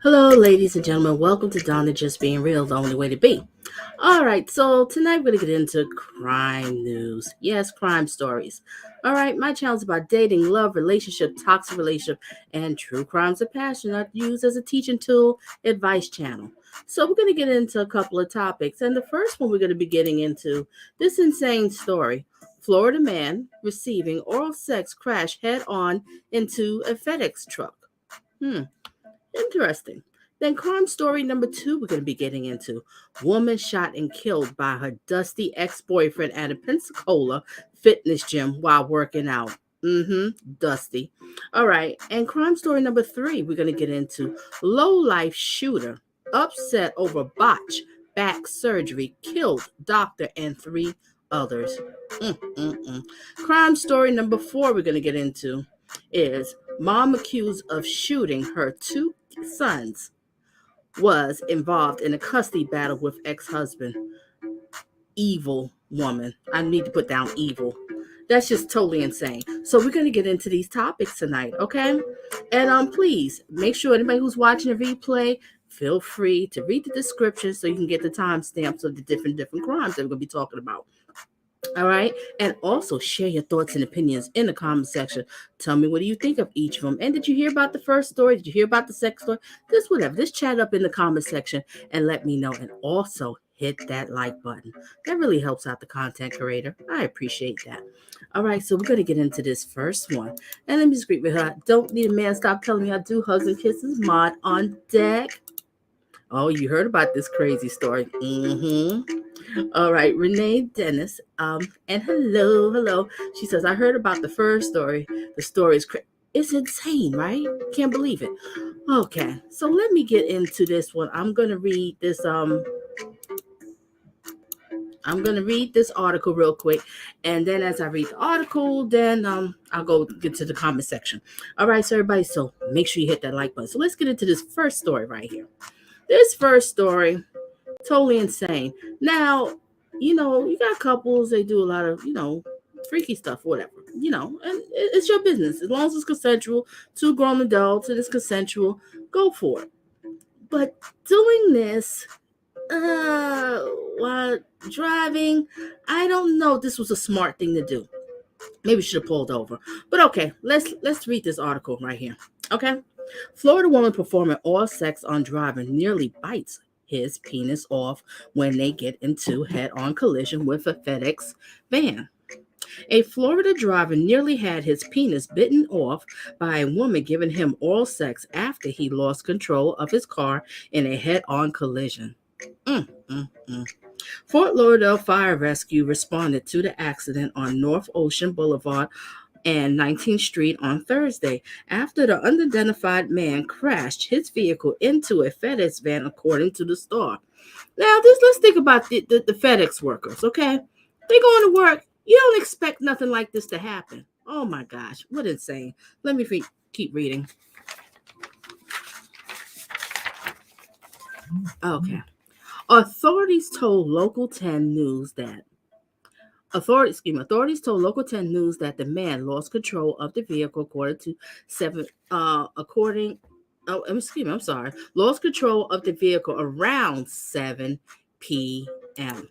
Hello, ladies and gentlemen. Welcome to Donna Just Being Real, the only way to be. All right, so tonight we're going to get into crime news. Yes, crime stories. All right, my channel is about dating, love, relationship, toxic relationship, and true crimes of passion I use as a teaching tool, advice channel. So we're going to get into a couple of topics. And the first one we're going to be getting into this insane story. Florida man receiving oral sex crash head on into a FedEx truck. Interesting. Then crime story number 2 we're going to be getting into. Woman shot and killed by her dusty ex-boyfriend at a Pensacola fitness gym while working out. Dusty. All right. And crime story number 3 we're going to get into. Lowlife shooter upset over botched back surgery killed doctor and 3 others. Crime story number 4 we're going to get into is mom accused of shooting her 2 sons was involved in a custody battle with ex-husband. Evil woman. I need to put down evil. That's just totally insane. So we're going to get into these topics tonight, okay? And please make sure anybody who's watching the replay, feel free to read the description so you can get the timestamps of the different crimes that we're going to be talking about. All right. And also share your thoughts and opinions in the comment section. Tell me, what do you think of each of them? And did you hear about the first story? Did you hear about the second story? This, whatever. Just chat up in the comment section and let me know. And also hit that like button. That really helps out the content creator. I appreciate that. All right. So we're going to get into this first one. And let me just greet with her. Don't need a man. Stop telling me I do. Hugs and kisses. Mod on deck. Oh, you heard about this crazy story. All right, Renee Dennis. And hello. She says, I heard about the first story. The story is it's insane, right? Can't believe it. Okay, so let me get into this one. I'm gonna read this. I'm gonna read this article real quick, and then as I read the article, then I'll go get to the comment section. All right, so everybody, so make sure you hit that like button. So let's get into this first story right here. This first story, totally insane. Now, you got couples, they do a lot of, freaky stuff, whatever, and it's your business. As long as it's consensual, 2 grown adults, and it's consensual, go for it. But doing this while driving, I don't know if this was a smart thing to do. Maybe should have pulled over. But okay, let's read this article right here. Okay. Florida woman performing oral sex on driver nearly bites his penis off when they get into head-on collision with a FedEx van. A Florida driver nearly had his penis bitten off by a woman giving him oral sex after he lost control of his car in a head-on collision. Fort Lauderdale Fire Rescue responded to the accident on North Ocean Boulevard and 19th Street on Thursday after the unidentified man crashed his vehicle into a FedEx van, according to the Star. Now, let's think about the FedEx workers, okay? They going to work. You don't expect nothing like this to happen. Oh my gosh, what insane. Let me keep reading. Okay. Authorities told Local 10 News that Authorities told Local 10 News that the man lost control of the vehicle lost control of the vehicle around 7 p.m.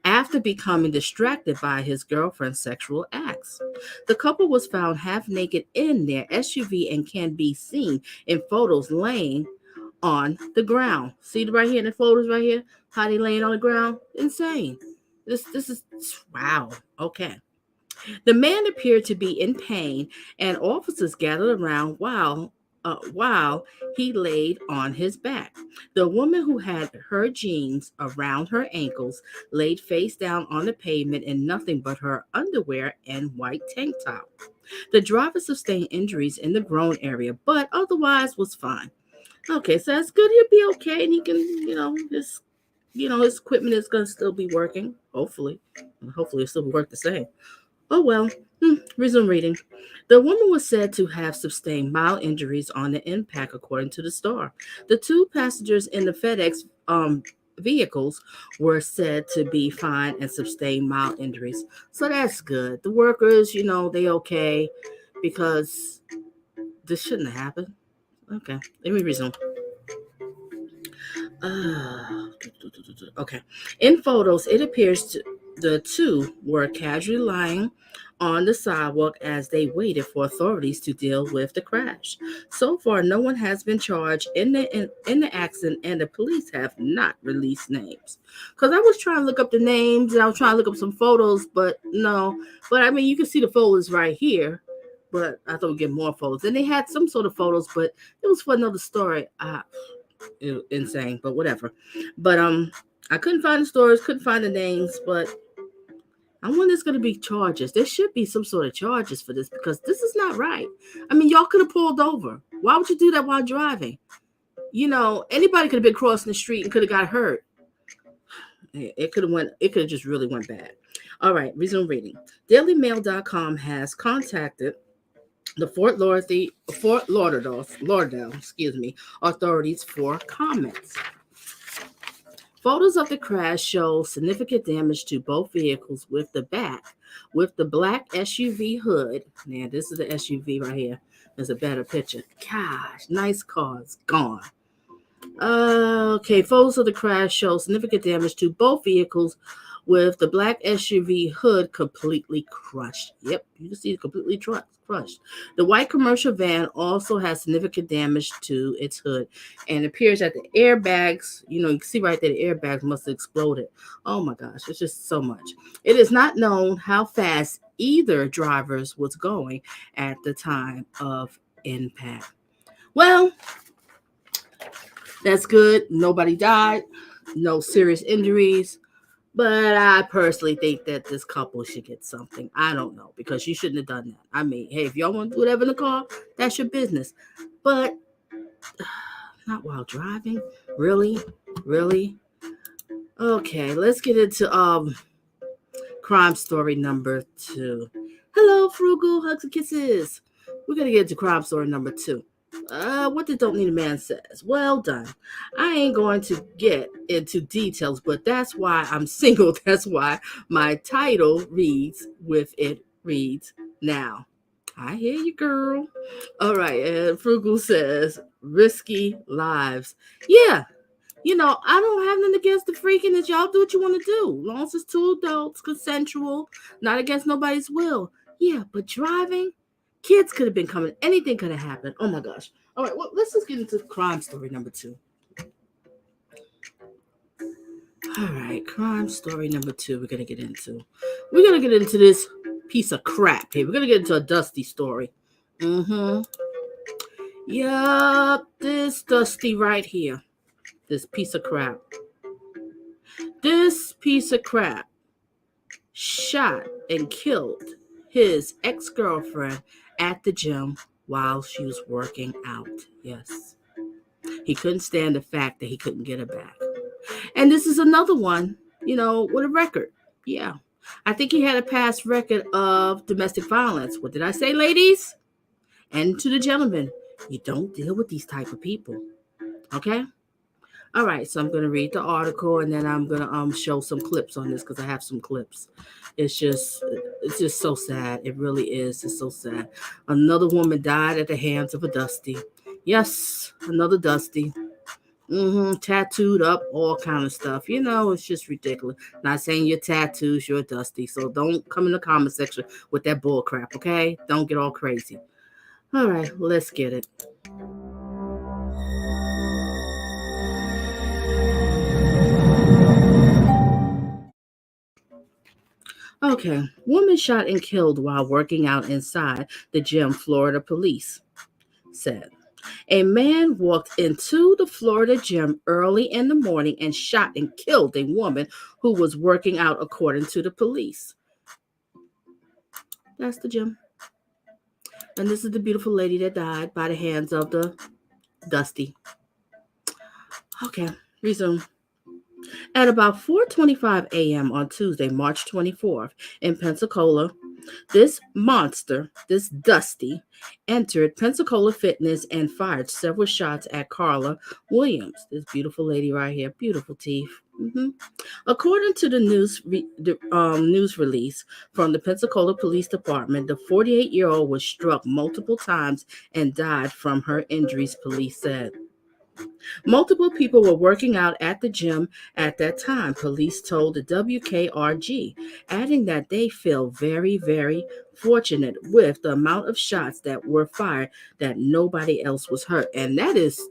after becoming distracted by his girlfriend's sexual acts. The couple was found half naked in their SUV and can be seen in photos laying on the ground. See right here in the photos right here? How they laying on the ground? Insane. This is wow. Okay. The man appeared to be in pain, and officers gathered around while he laid on his back. The woman, who had her jeans around her ankles, laid face down on the pavement in nothing but her underwear and white tank top. The driver sustained injuries in the groin area, but otherwise was fine. Okay, so that's good. He'll be okay, and he can, his equipment is gonna still be working. Hopefully, it'll still work the same. Oh well. Resume reading. The woman was said to have sustained mild injuries on the impact, according to the Star. The two passengers in the FedEx vehicles were said to be fine and sustain mild injuries. So that's good. The workers, they okay because this shouldn't have happened. Okay, let me resume. Okay. In photos, it appears the two were casually lying on the sidewalk as they waited for authorities to deal with the crash. So far, no one has been charged in the accident, and the police have not released names. Because I was trying to look up the names, and I was trying to look up some photos, but no. But I mean, you can see the photos right here. But I thought we'd get more photos. And they had some sort of photos, but it was for another story. Insane, but whatever. But I couldn't find the stories, couldn't find the names, but I wonder there's going to be charges. There should be some sort of charges for this because this is not right. I mean, y'all could have pulled over. Why would you do that while driving? Anybody could have been crossing the street and could have got hurt. It could have just really went bad. All right, resume reading. DailyMail.com has contacted the Fort Lauderdale, authorities for comments. Photos of the crash show significant damage to both vehicles with the black SUV hood. Now, this is the SUV right here. There's a better picture. Gosh, nice cars gone. Okay, photos of the crash show significant damage to both vehicles with the black SUV hood completely crushed. Yep, you can see it completely crushed. The white commercial van also has significant damage to its hood, and it appears that the airbags, you can see right there, the airbags must have exploded. Oh my gosh, it's just so much. It is not known how fast either drivers was going at the time of impact. Well, that's good. Nobody died, no serious injuries. But I personally think that this couple should get something. I don't know, because you shouldn't have done that. I mean, hey, if y'all want to do whatever in the car, that's your business. But not while driving. Really? Okay, let's get into crime story number 2. Hello, Frugal, hugs and kisses. We're gonna get into crime story number 2. What the Don't Need a Man says. Well done. I ain't going to get into details, but that's why I'm single. That's why my title reads now. I hear you, girl. All right. And Frugal says, risky lives. Yeah. I don't have nothing against the freaking that y'all do what you want to do. As long as it's two adults, consensual, not against nobody's will. Yeah, but driving, kids could have been coming. Anything could have happened. Oh my gosh. All right, well, let's just get into crime story number 2. All right, crime story number 2 we're going to get into. We're going to get into this piece of crap here. We're going to get into a Dusty story. Yup, this Dusty right here. This piece of crap. This piece of crap shot and killed his ex-girlfriend at the gym while she was working out. Yes. He couldn't stand the fact that he couldn't get her back. And this is another one, with a record. Yeah. I think he had a past record of domestic violence. What did I say, ladies? And to the gentlemen, you don't deal with these type of people. Okay? All right, so I'm going to read the article, and then I'm going to show some clips on this because I have some clips. It's just so sad. It really is. It's so sad. Another woman died at the hands of a Dusty. Yes, another Dusty. Tattooed up, all kind of stuff. It's just ridiculous. Not saying your tattoos, you're dusty. So don't come in the comment section with that bull crap, okay? Don't get all crazy. All right, let's get it. Okay, woman shot and killed while working out inside the gym, Florida police said. A man walked into the Florida gym early in the morning and shot and killed a woman who was working out, according to the police. That's the gym. And this is the beautiful lady that died by the hands of the Dusty. Okay, resume. At about 4:25 a.m. on Tuesday, March 24th, in Pensacola, this monster, this Dusty, entered Pensacola Fitness and fired several shots at Carla Williams, this beautiful lady right here, beautiful teeth. According to the news release from the Pensacola Police Department, the 48-year-old was struck multiple times and died from her injuries, police said. Multiple people were working out at the gym at that time, police told the WKRG, adding that they feel very, very fortunate with the amount of shots that were fired that nobody else was hurt. And that's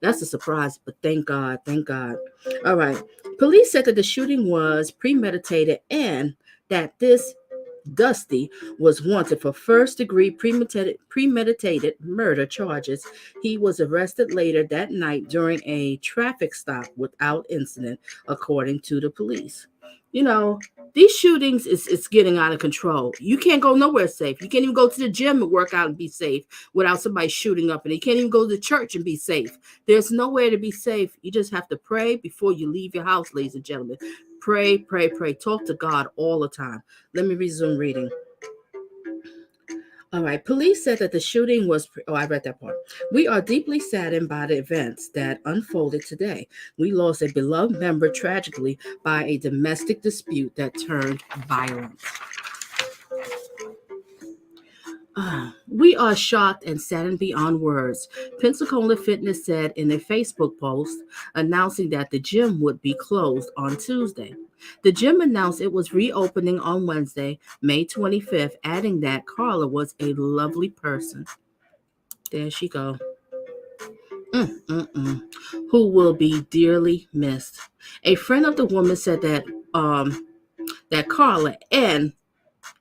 that's a surprise, but thank God, thank God. All right. Police said that the shooting was premeditated and that this Dusty was wanted for first-degree premeditated murder charges. He was arrested later that night during a traffic stop without incident, according to the police. These shootings is getting out of control. You can't go nowhere safe. You can't even go to the gym and work out and be safe without somebody shooting up. And you can't even go to the church and be safe. There's nowhere to be safe. You just have to pray before you leave your house, ladies and gentlemen. Pray, pray, pray. Talk to God all the time. Let me resume reading. All right. Police said that the shooting was. I read that part. We are deeply saddened by the events that unfolded today. We lost a beloved member tragically by a domestic dispute that turned violent. We are shocked and saddened beyond words, Pensacola Fitness said in a Facebook post announcing that the gym would be closed on Tuesday. The gym announced it was reopening on Wednesday, May 25th, adding that Carla was a lovely person. There she go. Who will be dearly missed. A friend of the woman said that Carla and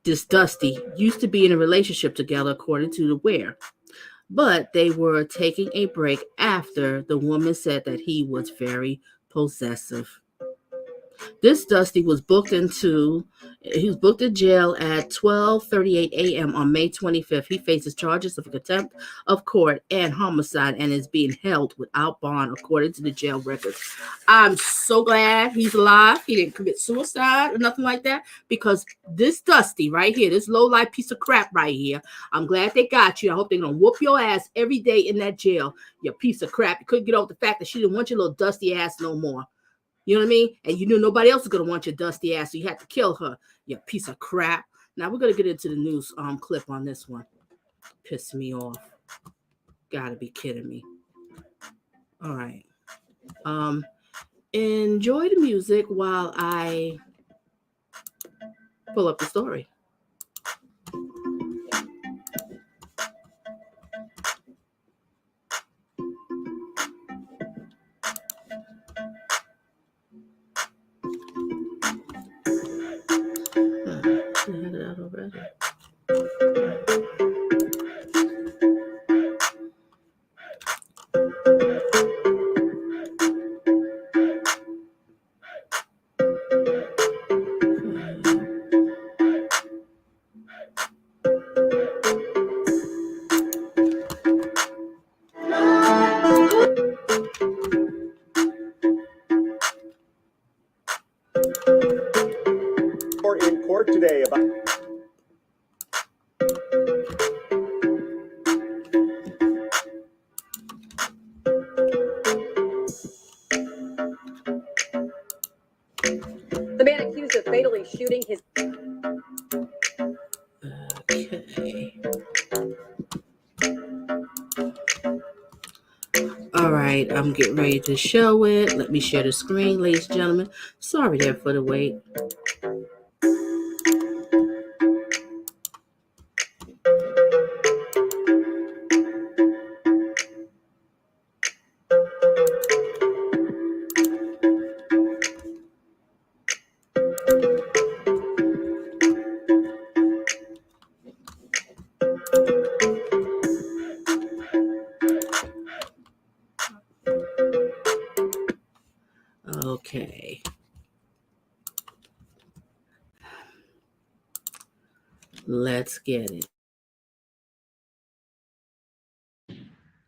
this Dusty used to be in a relationship together, according to the Wear. But they were taking a break after the woman said that he was very possessive. This Dusty was booked in jail at 12:38 a.m. on May 25th. He faces charges of contempt of court and homicide and is being held without bond, according to the jail records. I'm so glad he's alive. He didn't commit suicide or nothing like that, because this Dusty right here, this low-life piece of crap right here, I'm glad they got you. I hope they're going to whoop your ass every day in that jail, you piece of crap. You couldn't get over the fact that she didn't want your little dusty ass no more. You know what I mean? And you knew nobody else was going to want your dusty ass, so you had to kill her, you piece of crap. Now we're going to get into the news clip on this one. Pissed me off. Gotta be kidding me. All right. Enjoy the music while I pull up the story. I had it out already. In court today about the man accused of fatally shooting his. All right. I'm getting ready to show it. Let me share the screen, ladies and gentlemen. Sorry there for the wait. Okay. Let's get it.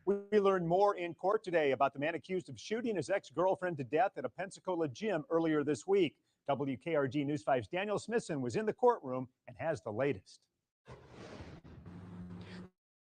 We learned more in court today about the man accused of shooting his ex-girlfriend to death at a Pensacola gym earlier this week. WKRG News 5's Daniel Smithson was in the courtroom and has the latest.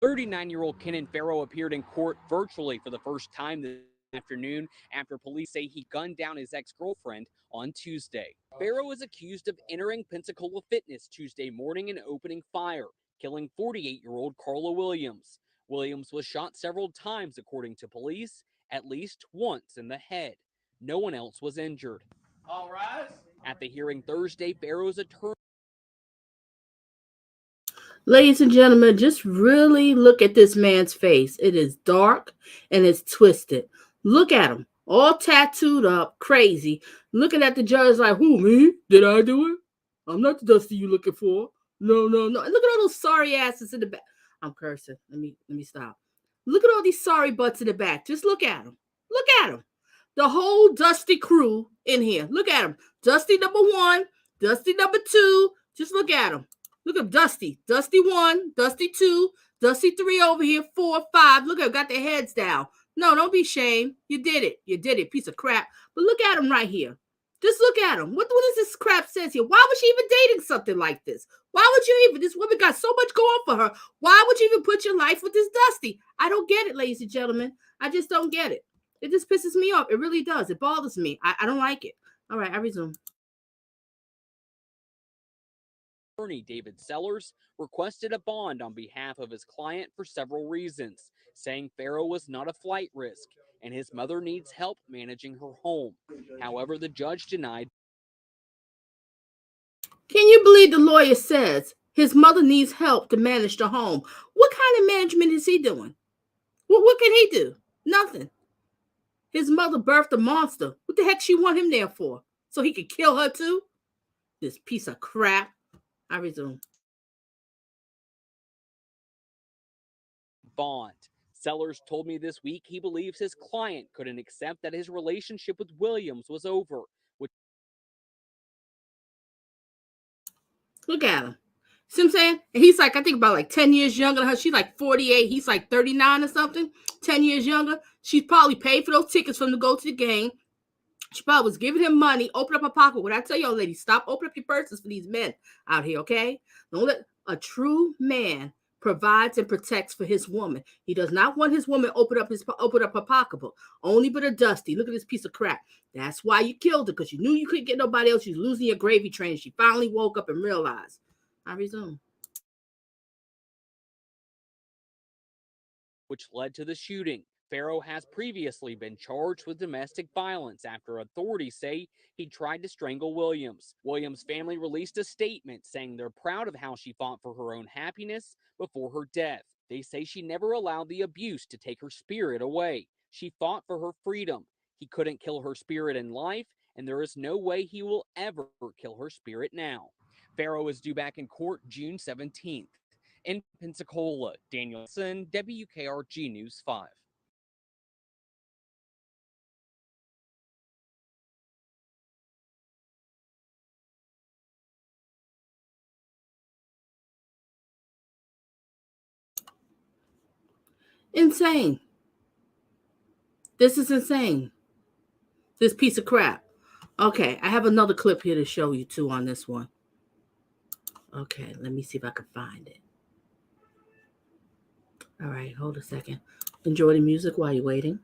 39-year-old Kenan Farrow appeared in court virtually for the first time this afternoon after police say he gunned down his ex-girlfriend on Tuesday. Farrow is accused of entering Pensacola Fitness Tuesday morning and opening fire, killing 48-year-old Carla Williams. Williams was shot several times, according to police, at least once in the head. No one else was injured. All rise. At the hearing Thursday, Farrow's attorney. Ladies and gentlemen, just really look at this man's face. It is dark and it's twisted. Look at him, all tattooed up, crazy. Looking at the judge like, who, me? Did I do it? I'm not the Dusty you looking for. No, no, no. And look at all those sorry asses in the back. I'm cursing. Let me stop. Look at all these sorry butts in the back. Just look at them. Look at them. The whole Dusty crew in here. Look at them. Dusty number 1, Dusty number 2. Just look at them. Look at Dusty. Dusty 1, Dusty 2, Dusty 3 over here, 4, 5. Look at got their heads down. No, don't be ashamed. You did it. You did it, piece of crap. But look at him right here. Just look at him. What does this crap says here? Why was she even dating something like this? Why would you even? This woman got so much going for her. Why would you even put your life with this Dusty? I don't get it, ladies and gentlemen. I just don't get it. It just pisses me off. It really does. It bothers me. I don't like it. All right, I resume. Attorney David Sellers requested a bond on behalf of his client for several reasons, saying Farrow was not a flight risk and his mother needs help managing her home. However, the judge denied. Can you believe the lawyer says his mother needs help to manage the home? What kind of management is he doing? What can he do? Nothing. His mother birthed a monster. What the heck she want him there for? So he could kill her too? This piece of crap. I resume. Bond. Sellers told me this week he believes his client couldn't accept that his relationship with Williams was over. Look at him. See what I'm saying? And he's like, I think about like 10 years younger than her. She's like 48. He's like 39 or something. 10 years younger. She's probably paid for those tickets for him to go to the game. She probably was giving him money. Open up her pocket. What I tell y'all, ladies, stop opening up your purses for these men out here, okay? Don't let a true man provides and protects for his woman. He does not want his woman open up her pocketbook. Only but a Dusty. Look at this piece of crap. That's why you killed her, because you knew you couldn't get nobody else. She was losing your gravy train. She finally woke up and realized. I resume. Which led to the shooting. Farrow has previously been charged with domestic violence after authorities say he tried to strangle Williams. Williams' family released a statement saying they're proud of how she fought for her own happiness before her death. They say she never allowed the abuse to take her spirit away. She fought for her freedom. He couldn't kill her spirit in life, and there is no way he will ever kill her spirit now. Farrow is due back in court June 17th. In Pensacola, Danielson, WKRG News 5. Insane. This is insane. This piece of crap. Okay, I have another clip here to show you too on this one. Okay, let me see if I can find it. All right, hold a second. Enjoy the music while you're waiting.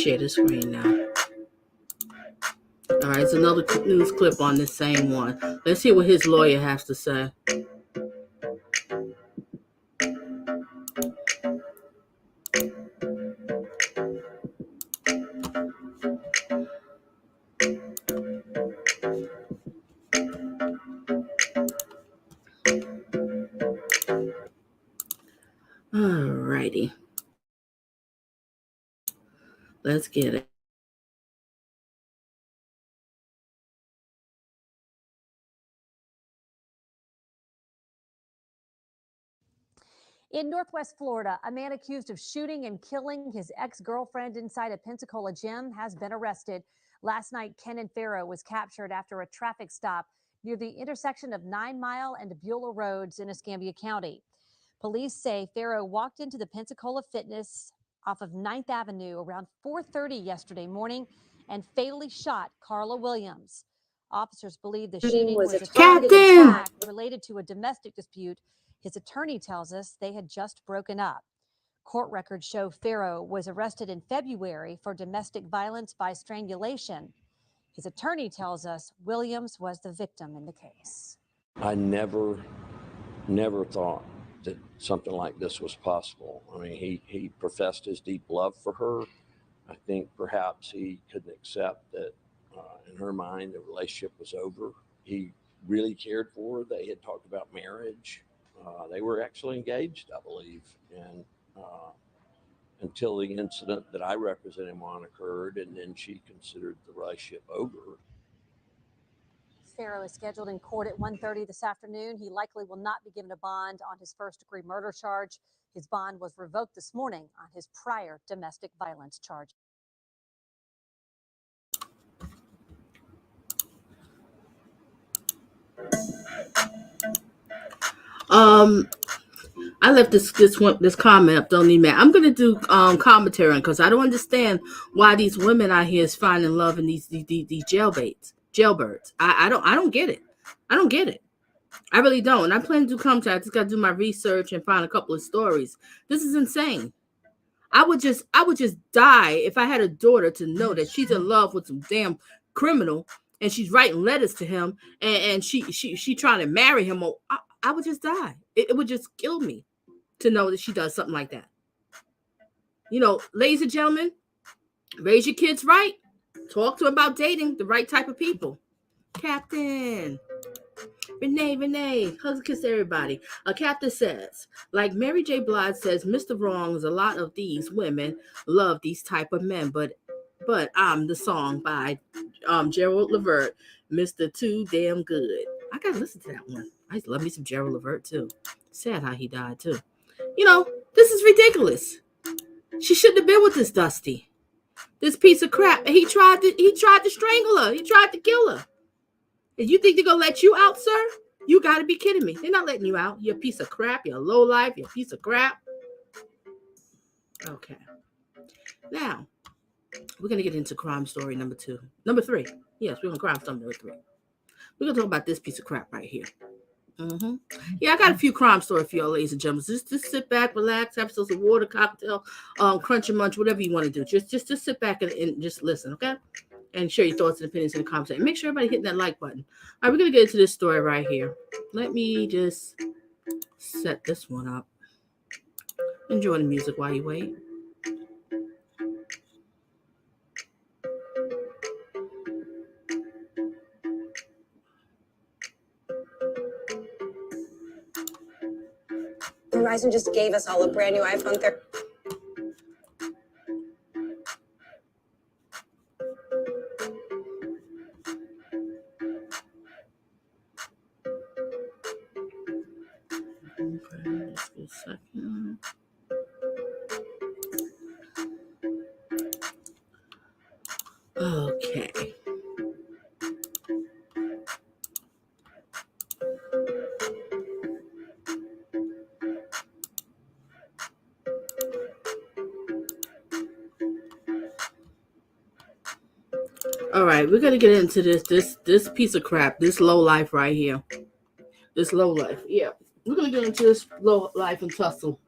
share the screen now. All right, it's another news clip on this same one. Let's hear what his lawyer has to say. All righty. Let's get it. In Northwest Florida, a man accused of shooting and killing his ex-girlfriend inside a Pensacola gym has been arrested. Last night, Kenan Farrow was captured after a traffic stop near the intersection of 9 Mile and Beulah Roads in Escambia County. Police say Farrow walked into the Pensacola Fitness off of 9th Avenue around 4:30 yesterday morning and fatally shot Carla Williams. Officers believe the shooting was a targeted attack related to a domestic dispute. His attorney tells us they had just broken up. Court records show Farrow was arrested in February for domestic violence by strangulation. His attorney tells us Williams was the victim in the case. I never thought that something like this was possible. I mean, he professed his deep love for her. I think perhaps he couldn't accept that in her mind the relationship was over. He really cared for her. They had talked about marriage. They were actually engaged, I believe, and until the incident that I represent him on occurred, and then she considered the relationship over. Farrow is scheduled in court at 1:30 this afternoon. He likely will not be given a bond on his first-degree murder charge. His bond was revoked this morning on his prior domestic violence charge. I left this comment up. Don't need me. I'm gonna do commentary on because I don't understand why these women out here is finding love in these jailbirds. I don't get it. I don't get it. I really don't. And I plan to do commentary. I just got to do my research and find a couple of stories. This is insane. I would just die if I had a daughter to know that she's in love with some damn criminal and she's writing letters to him and she trying to marry him. I would just die. It would just kill me to know that she does something like that. You know, ladies and gentlemen, raise your kids right. Talk to them about dating the right type of people. Captain. Renee, hugs and kiss everybody. A captain says, like Mary J. Blige says, Mr. Wrongs, a lot of these women love these type of men, but I'm the song by Gerald Levert, Mr. Too Damn Good. I gotta listen to that one. I used to love me some Gerald Levert too. Sad how he died too. You know, this is ridiculous. She shouldn't have been with this Dusty. This piece of crap. He tried to strangle her. He tried to kill her. And you think they're going to let you out, sir? You got to be kidding me. They're not letting you out. You're a piece of crap. You're a lowlife. You're a piece of crap. Okay. Now, we're going to get into crime story number 3. Yes, we're on crime story number 3. We're going to talk about this piece of crap right here. Yeah, I got a few crime stories for y'all, ladies and gentlemen. Just sit back, relax, have some water, cocktail, crunch and munch, whatever you want to do. Just sit back and just listen, okay? And share your thoughts and opinions in the comments. Make sure everybody hitting that like button. All right, we're going to get into this story right here. Let me just set this one up. Enjoy the music while you wait. Verizon just gave us all a brand new iPhone 13. Okay, just a second. Okay. All right, we're gonna get into this piece of crap, this low life right here. This low life, yeah. We're gonna get into this low life and tussle.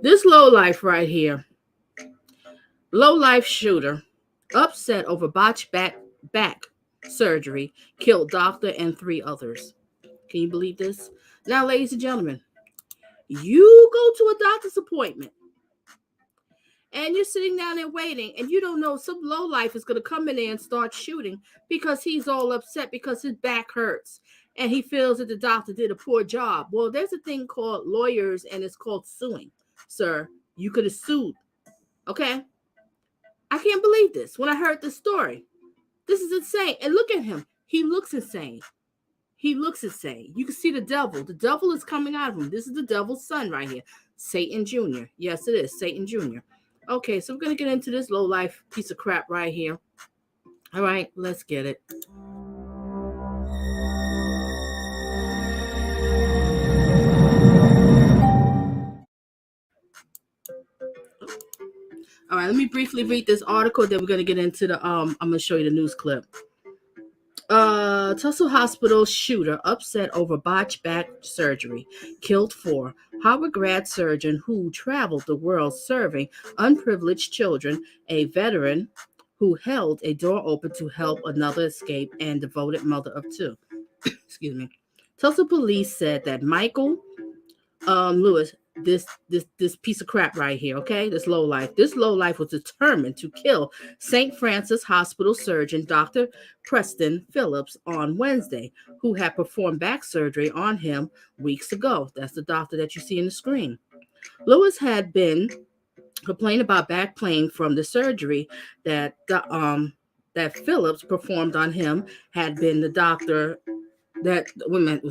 This low life right here Lowlife shooter upset over botched back surgery killed doctor and 3 others. Can you believe this? Now, ladies and gentlemen, you go to a doctor's appointment and you're sitting down there waiting, and you don't know some lowlife is going to come in there and start shooting because he's all upset because his back hurts and he feels that the doctor did a poor job. Well, there's a thing called lawyers, and it's called suing. Sir, you could have sued. Okay? I can't believe this when I heard this story. This is insane. And look at him. He looks insane. He looks insane. You can see the devil. The devil is coming out of him. This is the devil's son right here. Satan Jr. Yes, it is. Satan Jr. Okay, so we're going to get into this low life piece of crap right here. All right, let's get it. All right, let me briefly read this article. Then we're going to get into the, I'm going to show you the news clip. Tulsa hospital shooter upset over botched back surgery, killed 4. Howard grad surgeon who traveled the world serving unprivileged children, a veteran who held a door open to help another escape, and devoted mother of 2. Excuse me. Tulsa police said that Michael Lewis, this piece of crap right here, okay? This low life was determined to kill St. Francis Hospital surgeon Dr. Preston Phillips on Wednesday, who had performed back surgery on him weeks ago. That's the doctor that you see in the screen. Lewis had been complaining about back pain from the surgery that Phillips performed on him. Had been the doctor that women,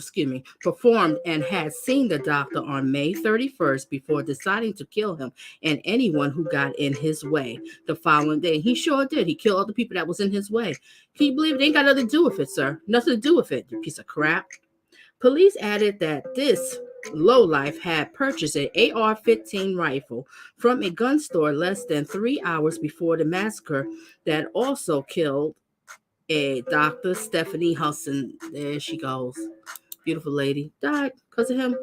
performed and had seen the doctor on May 31st before deciding to kill him and anyone who got in his way the following day. He sure did. He killed all the people that was in his way. Can you believe it? They ain't got nothing to do with it, sir. Nothing to do with it, you piece of crap. Police added that this lowlife had purchased an AR-15 rifle from a gun store less than 3 hours before the massacre that also killed a Dr. Stephanie Hudson. There she goes. Beautiful lady. Died because of him.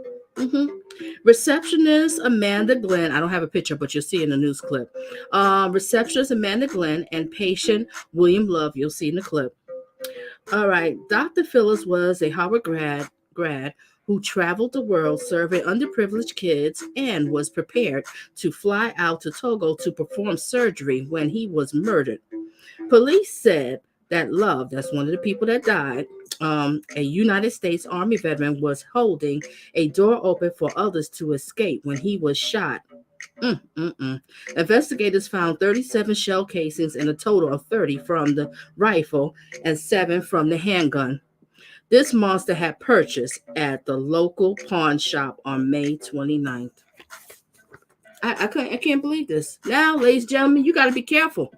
Receptionist Amanda Glenn. I don't have a picture, but you'll see in the news clip. Receptionist Amanda Glenn and patient William Love. You'll see in the clip. All right. Dr. Phillips was a Howard grad who traveled the world serving underprivileged kids and was prepared to fly out to Togo to perform surgery when he was murdered. Police said that Love, that's one of the people that died, a United States Army veteran, was holding a door open for others to escape when he was shot. Investigators found 37 shell casings and a total of 30 from the rifle and 7 from the handgun. This monster had purchased at the local pawn shop on May 29th. I can't believe this. Now, ladies and gentlemen, you got to be careful.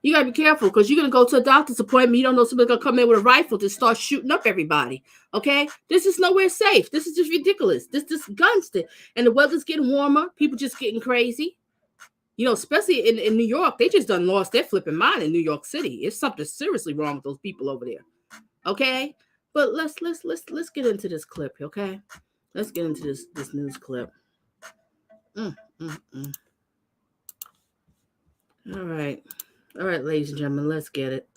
You got to be careful because you're going to go to a doctor's appointment. You don't know somebody's going to come in with a rifle to start shooting up everybody. Okay? This is nowhere safe. This is just ridiculous. This guns. And the weather's getting warmer. People just getting crazy. You know, especially in New York. They just done lost their flipping mind in New York City. It's something seriously wrong with those people over there. Okay? But let's get into this clip, okay? Let's get into this news clip. All right. All right, ladies and gentlemen, let's get it.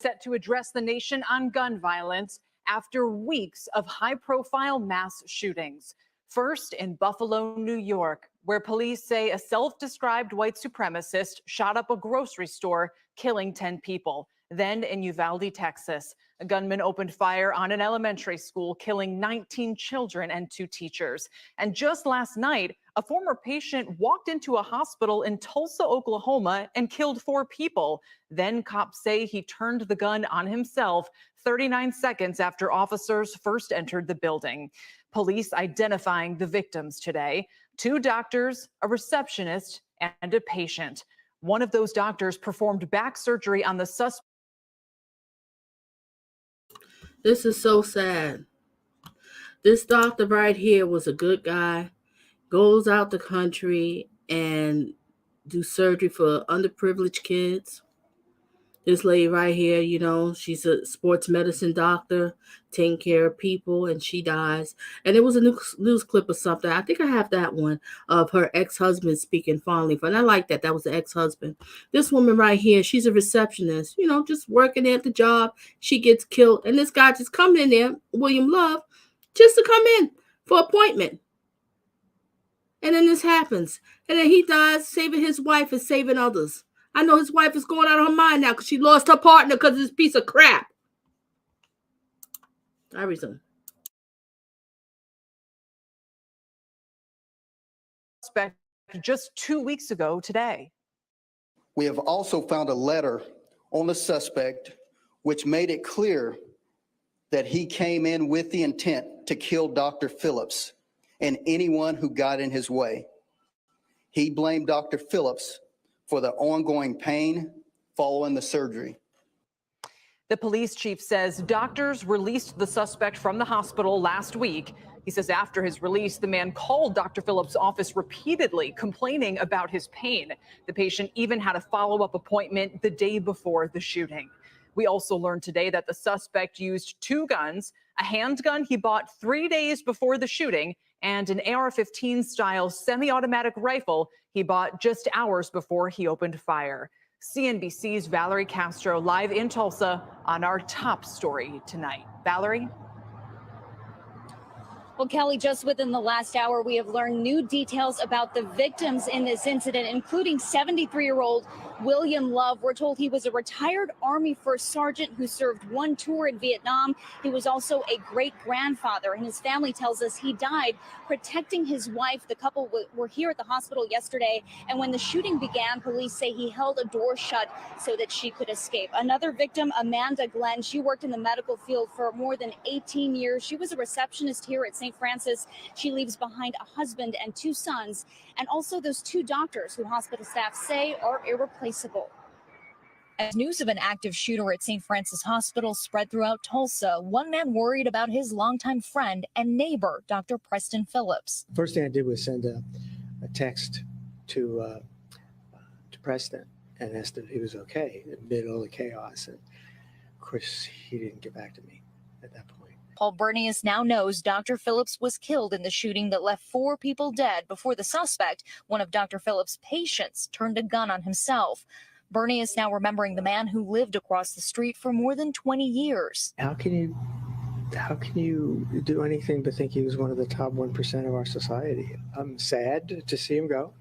Set to address the nation on gun violence after weeks of high-profile mass shootings. First in Buffalo, New York, where police say a self-described white supremacist shot up a grocery store, killing 10 people. Then in Uvalde, Texas, a gunman opened fire on an elementary school, killing 19 children and 2 teachers. And just last night, a former patient walked into a hospital in Tulsa, Oklahoma, and killed 4 people. Then cops say he turned the gun on himself 39 seconds after officers first entered the building. Police identifying the victims today: 2 doctors, a receptionist, and a patient. One of those doctors performed back surgery on the suspect. This is so sad. This doctor right here was a good guy, goes out the country and do surgery for underprivileged kids. This lady right here, she's a sports medicine doctor, taking care of people, and she dies. And it was a news clip or something. I think I have that one of her ex-husband speaking fondly of her. And I like that. That was the ex-husband. This woman right here, she's a receptionist, just working at the job. She gets killed. And this guy just come in there, William Love, just to come in for appointment. And then this happens. And then he dies, saving his wife and saving others. I know his wife is going out of her mind now because she lost her partner because of this piece of crap. I resume. Just 2 weeks ago today. We have also found a letter on the suspect which made it clear that he came in with the intent to kill Dr. Phillips and anyone who got in his way. He blamed Dr. Phillips for the ongoing pain following the surgery. The police chief says doctors released the suspect from the hospital last week. He says after his release, the man called Dr. Phillips' office repeatedly, complaining about his pain. The patient even had a follow-up appointment the day before the shooting. We also learned today that the suspect used 2 guns, a handgun he bought 3 days before the shooting, and an AR-15 style semi-automatic rifle he bought just hours before he opened fire. CNBC's Valerie Castro live in Tulsa on our top story tonight. Valerie? Well, Kelly, just within the last hour, we have learned new details about the victims in this incident, including 73-year-old William Love. We're told he was a retired Army first sergeant who served 1 tour in Vietnam. He was also a great-grandfather, and his family tells us he died protecting his wife. The couple were here at the hospital yesterday, and when the shooting began, police say he held a door shut so that she could escape. Another victim, Amanda Glenn, she worked in the medical field for more than 18 years. She was a receptionist here at St. Francis. She leaves behind a husband and 2 sons, and also those 2 doctors who hospital staff say are irreplaceable. As news of an active shooter at St. Francis Hospital spread throughout Tulsa, one man worried about his longtime friend and neighbor, Dr. Preston Phillips. First thing I did was send a text to Preston and asked if he was okay amid all the chaos. And of course, he didn't get back to me at that point. Paul Bernius now knows Dr. Phillips was killed in the shooting that left 4 people dead before the suspect, one of Dr. Phillips' patients, turned a gun on himself. Bernius now remembering the man who lived across the street for more than 20 years. How can you do anything but think he was one of the top 1% of our society? I'm sad to see him go.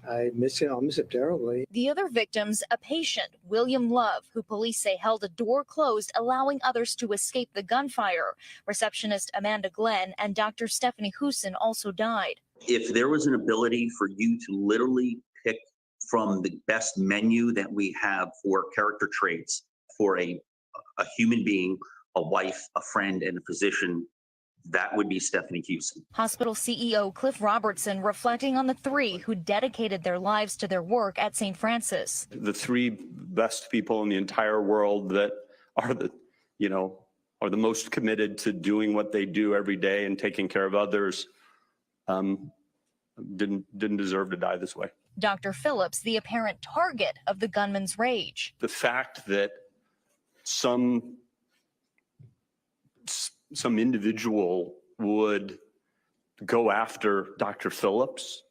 I miss him. I'll miss him terribly. The other victims, a patient, William Love, who police say held a door closed, allowing others to escape the gunfire. Receptionist Amanda Glenn and Dr. Stephanie Husin also died. If there was an ability for you to literally pick from the best menu that we have for character traits for a human being, a wife, a friend, and a physician, that would be Stephanie Husin. Hospital CEO Cliff Robertson reflecting on the 3 who dedicated their lives to their work at St. Francis. The 3 best people in the entire world that are the most committed to doing what they do every day and taking care of others didn't deserve to die this way. Dr. Phillips, the apparent target of the gunman's rage. The fact that some individual would go after Dr. Phillips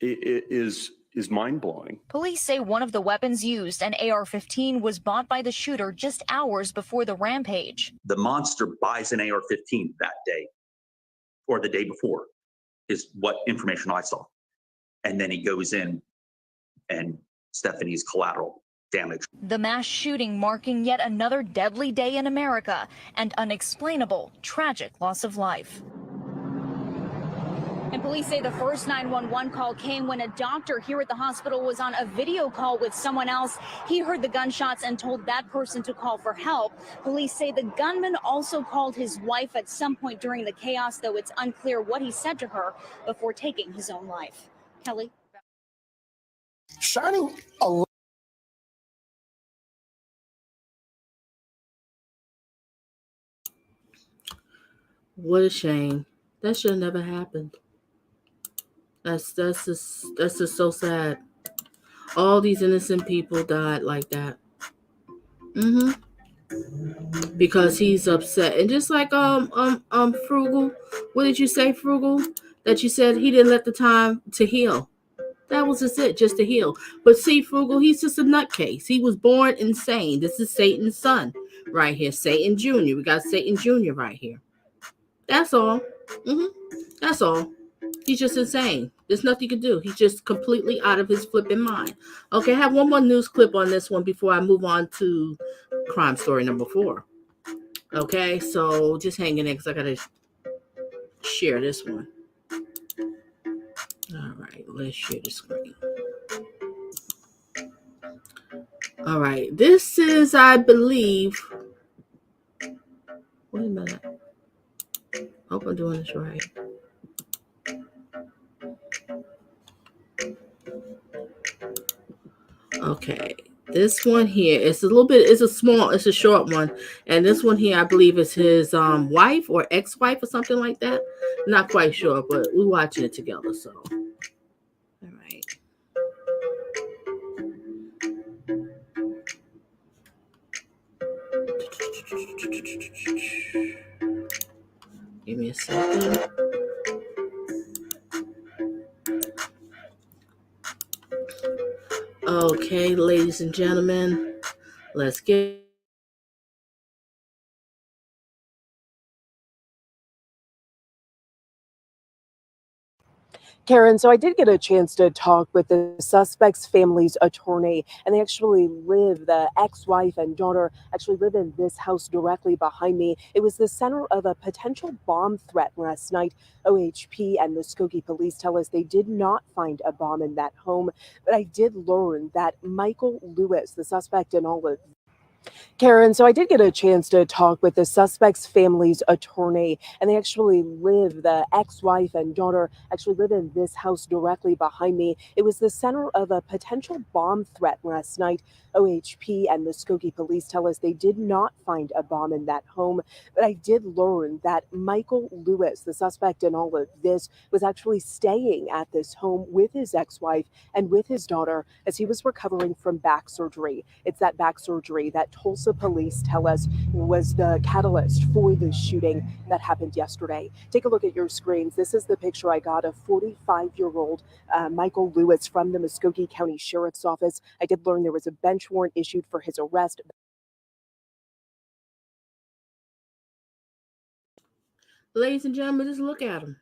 is mind-blowing. Police say one of the weapons used, an AR-15, was bought by the shooter just hours before the rampage. The monster buys an AR-15 that day or the day before is what information I saw. And then he goes in and Stephanie's collateral damage. The mass shooting marking yet another deadly day in America and unexplainable, tragic loss of life. And police say the first 911 call came when a doctor here at the hospital was on a video call with someone else. He heard the gunshots and told that person to call for help. Police say the gunman also called his wife at some point during the chaos, though it's unclear what he said to her before taking his own life. Kelly? Shining a What a shame. That should have never happened. That's just so sad. All these innocent people died like that. Mm-hmm. Because he's upset. And just like Frugal, what did you say, Frugal? That you said he didn't let the time to heal. That was just it, just to heal. But see, Frugal, he's just a nutcase. He was born insane. This is Satan's son right here. Satan Jr. We got Satan Jr. right here. That's all. Mm-hmm. That's all. He's just insane. There's nothing you can do. He's just completely out of his flipping mind. Okay, I have one more news clip on this one before I move on to crime story number 4. Okay, so just hang in there because I got to share this one. All right, let's share the screen. All right, this is, I believe, wait a minute. Hope I'm doing this right. Okay, this one here is a little bit, it's a short one. And this one here, I believe, is his wife or ex-wife or something like that. Not quite sure, but we're watching it together, so. All right. Give me a second. Okay, ladies and gentlemen, let's get Karen, so I did get a chance to talk with the suspect's family's attorney, and the ex-wife and daughter actually live in this house directly behind me. It was the center of a potential bomb threat last night. OHP and Muskogee police tell us they did not find a bomb in that home, but I did learn that Michael Lewis, the suspect in all of Karen, so I did get a chance to talk with the suspect's family's attorney, and the ex-wife and daughter actually live in this house directly behind me. It was the center of a potential bomb threat last night. OHP and Muskogee police tell us they did not find a bomb in that home, but I did learn that Michael Lewis, the suspect in all of this, was actually staying at this home with his ex-wife and with his daughter as he was recovering from back surgery. It's that back surgery that Tulsa police tell us was the catalyst for the shooting that happened yesterday. Take a look at your screens. This is the picture I got of 45-year-old Michael Lewis from the Muskogee County Sheriff's Office. I did learn there was a bench warrant issued for his arrest. ladies and gentlemen, just look at him.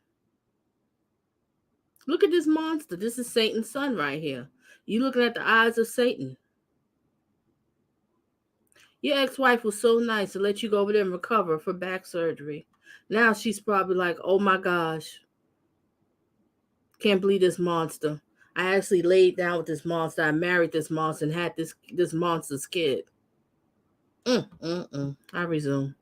Look at this monster. This is Satan's son right here. You looking at the eyes of Satan. Your ex-wife was so nice to let you go over there and recover for back surgery. Now she's probably like, oh my gosh, can't believe this monster. I actually laid down with this monster. I married this monster and had this monster's kid. I resume.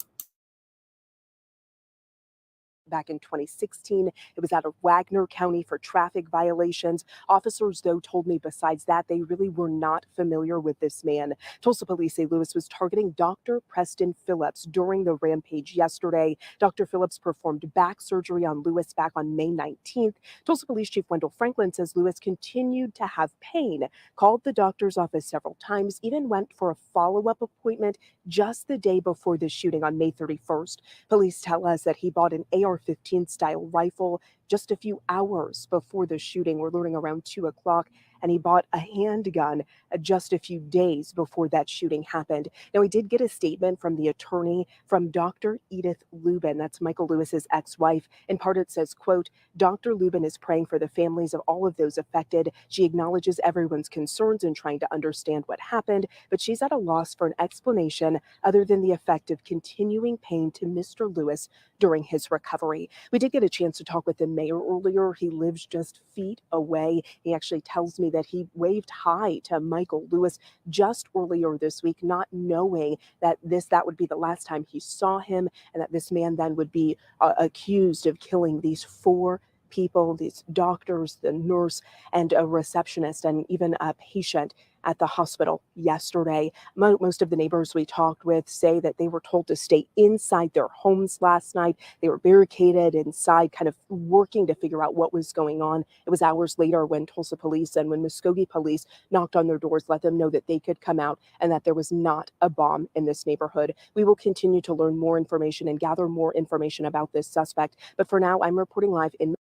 Back in 2016. It was out of Wagner County for traffic violations. Officers, though, told me besides that, they really were not familiar with this man. Tulsa police say Lewis was targeting Dr. Preston Phillips during the rampage yesterday. Dr. Phillips performed back surgery on Lewis back on May 19th. Tulsa Police Chief Wendell Franklin says Lewis continued to have pain, called the doctor's office several times, even went for a follow-up appointment just the day before the shooting on May 31st. Police tell us that he bought an AR-15 style rifle just a few hours before the shooting. We're learning around 2 o'clock. And he bought a handgun just a few days before that shooting happened. Now, we did get a statement from the attorney from Dr. Edith Lubin. That's Michael Lewis's ex-wife. In part, it says, quote, Dr. Lubin is praying for the families of all of those affected. She acknowledges everyone's concerns in trying to understand what happened, but she's at a loss for an explanation other than the effect of continuing pain to Mr. Lewis during his recovery. We did get a chance to talk with the mayor earlier. He lives just feet away. He actually tells me that he waved hi to Michael Lewis just earlier this week, not knowing that that would be the last time he saw him, and that this man then would be accused of killing these 4 people, these doctors, the nurse, and a receptionist, and even a patient at the hospital yesterday. Most of the neighbors we talked with say that they were told to stay inside their homes last night. They were barricaded inside, kind of working to figure out what was going on. It was hours later when Tulsa police and when Muskogee police knocked on their doors, let them know that they could come out and that there was not a bomb in this neighborhood. We will continue to learn more information and gather more information about this suspect. But for now, I'm reporting live in.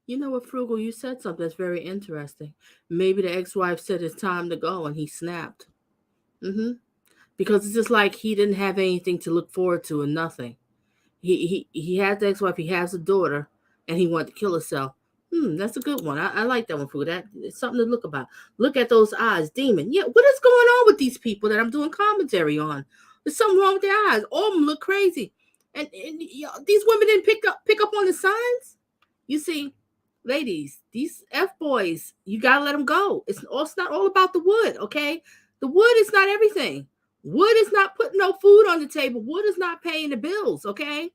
You know what, Frugal? You said something that's very interesting. Maybe the ex-wife said it's time to go, and he snapped. Because it's just like he didn't have anything to look forward to and nothing. He has the ex-wife, he has a daughter, and he wanted to kill himself. That's a good one. I like that one, Frugal. That it's something to look about. Look at those eyes, demon. Yeah, what is going on with these people that I'm doing commentary on? There's something wrong with their eyes. All of them look crazy, and these women didn't pick up on the signs. You see, ladies, these F boys, you gotta let them go. It's not all about the wood, okay? The wood is not everything. Wood is not putting no food on the table. Wood is not paying the bills, okay?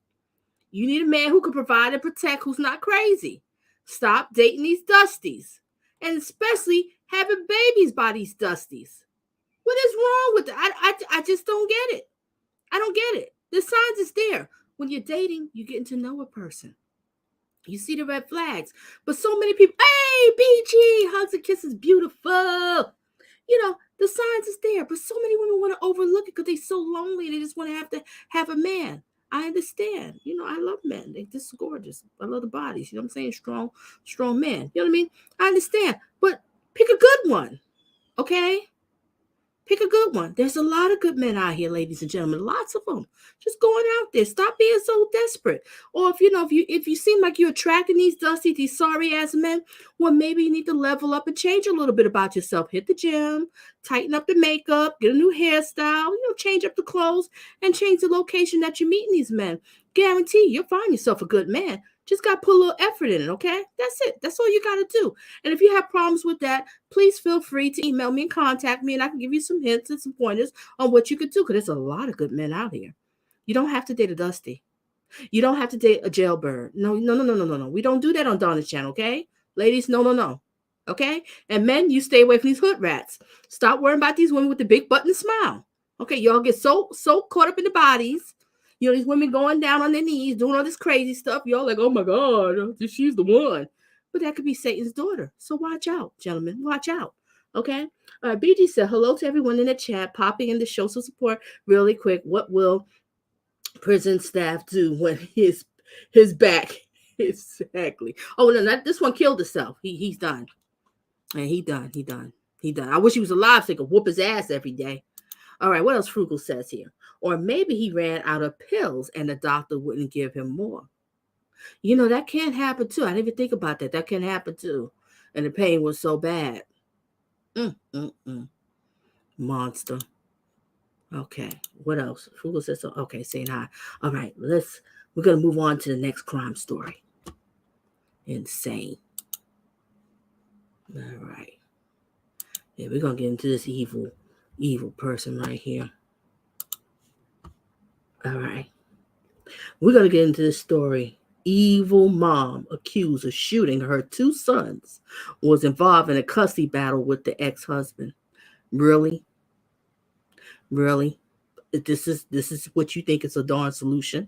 You need a man who can provide and protect, who's not crazy. Stop dating these dusties, and especially having babies by these dusties. What is wrong with that? I just don't get it. I don't get it. The signs is there. When you're dating, you're getting to know a person. You see the red flags. But so many people, hey, BG, hugs and kisses, beautiful. You know, the signs is there. But so many women want to overlook it because they're so lonely. They just want to have a man. I understand. You know, I love men. They're just gorgeous. I love the bodies. You know what I'm saying? Strong men. You know what I mean? I understand. But pick a good one. Okay? Pick a good one. There's a lot of good men out here, ladies and gentlemen. Lots of them. Just going out there. Stop being so desperate. Or if you seem like you're attracting these dusty, these sorry ass men, well, maybe you need to level up and change a little bit about yourself. Hit the gym, tighten up the makeup, get a new hairstyle, change up the clothes, and change the location that you're meeting these men. Guarantee you'll find yourself a good man. Just got to put a little effort in it, okay? That's it. That's all you got to do. And if you have problems with that, please feel free to email me and contact me, and I can give you some hints and some pointers on what you could do, because there's a lot of good men out here. You don't have to date a dusty. You don't have to date a jailbird. No. We don't do that on Donna's channel, okay? Ladies, no. Okay? And men, you stay away from these hood rats. Stop worrying about these women with the big butt and smile. Okay, y'all get so caught up in the bodies. These women going down on their knees, doing all this crazy stuff. Y'all like, oh my God, she's the one. But that could be Satan's daughter. So watch out, gentlemen. Watch out. Okay? All right, BG said, hello to everyone in the chat, popping in to show some support really quick. What will prison staff do when his back? Exactly. Oh, no, this one killed himself. He's done. And he done. I wish he was alive so he could whoop his ass every day. All right, what else Frugal says here? Or maybe he ran out of pills and the doctor wouldn't give him more. That can't happen too. I didn't even think about that. That can happen too. And the pain was so bad. Monster. Okay, what else? Frugal says so. Okay, saying hi. All right, we're going to move on to the next crime story. Insane. All right. Yeah, we're going to get into this evil person right here. All right. We're going to get into this story. Evil mom accused of shooting her 2 sons was involved in a custody battle with the ex-husband. Really? This is what you think is a darn solution?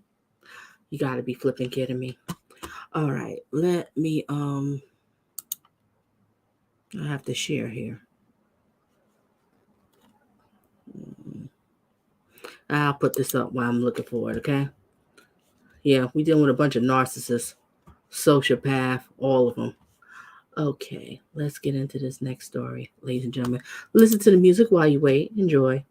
You got to be flipping kidding me. All right, let me I have to share here. I'll put this up while I'm looking for it, okay? Yeah, we dealing with a bunch of narcissists, sociopath, all of them. Okay, let's get into this next story, ladies and gentlemen. Listen to the music while you wait. Enjoy.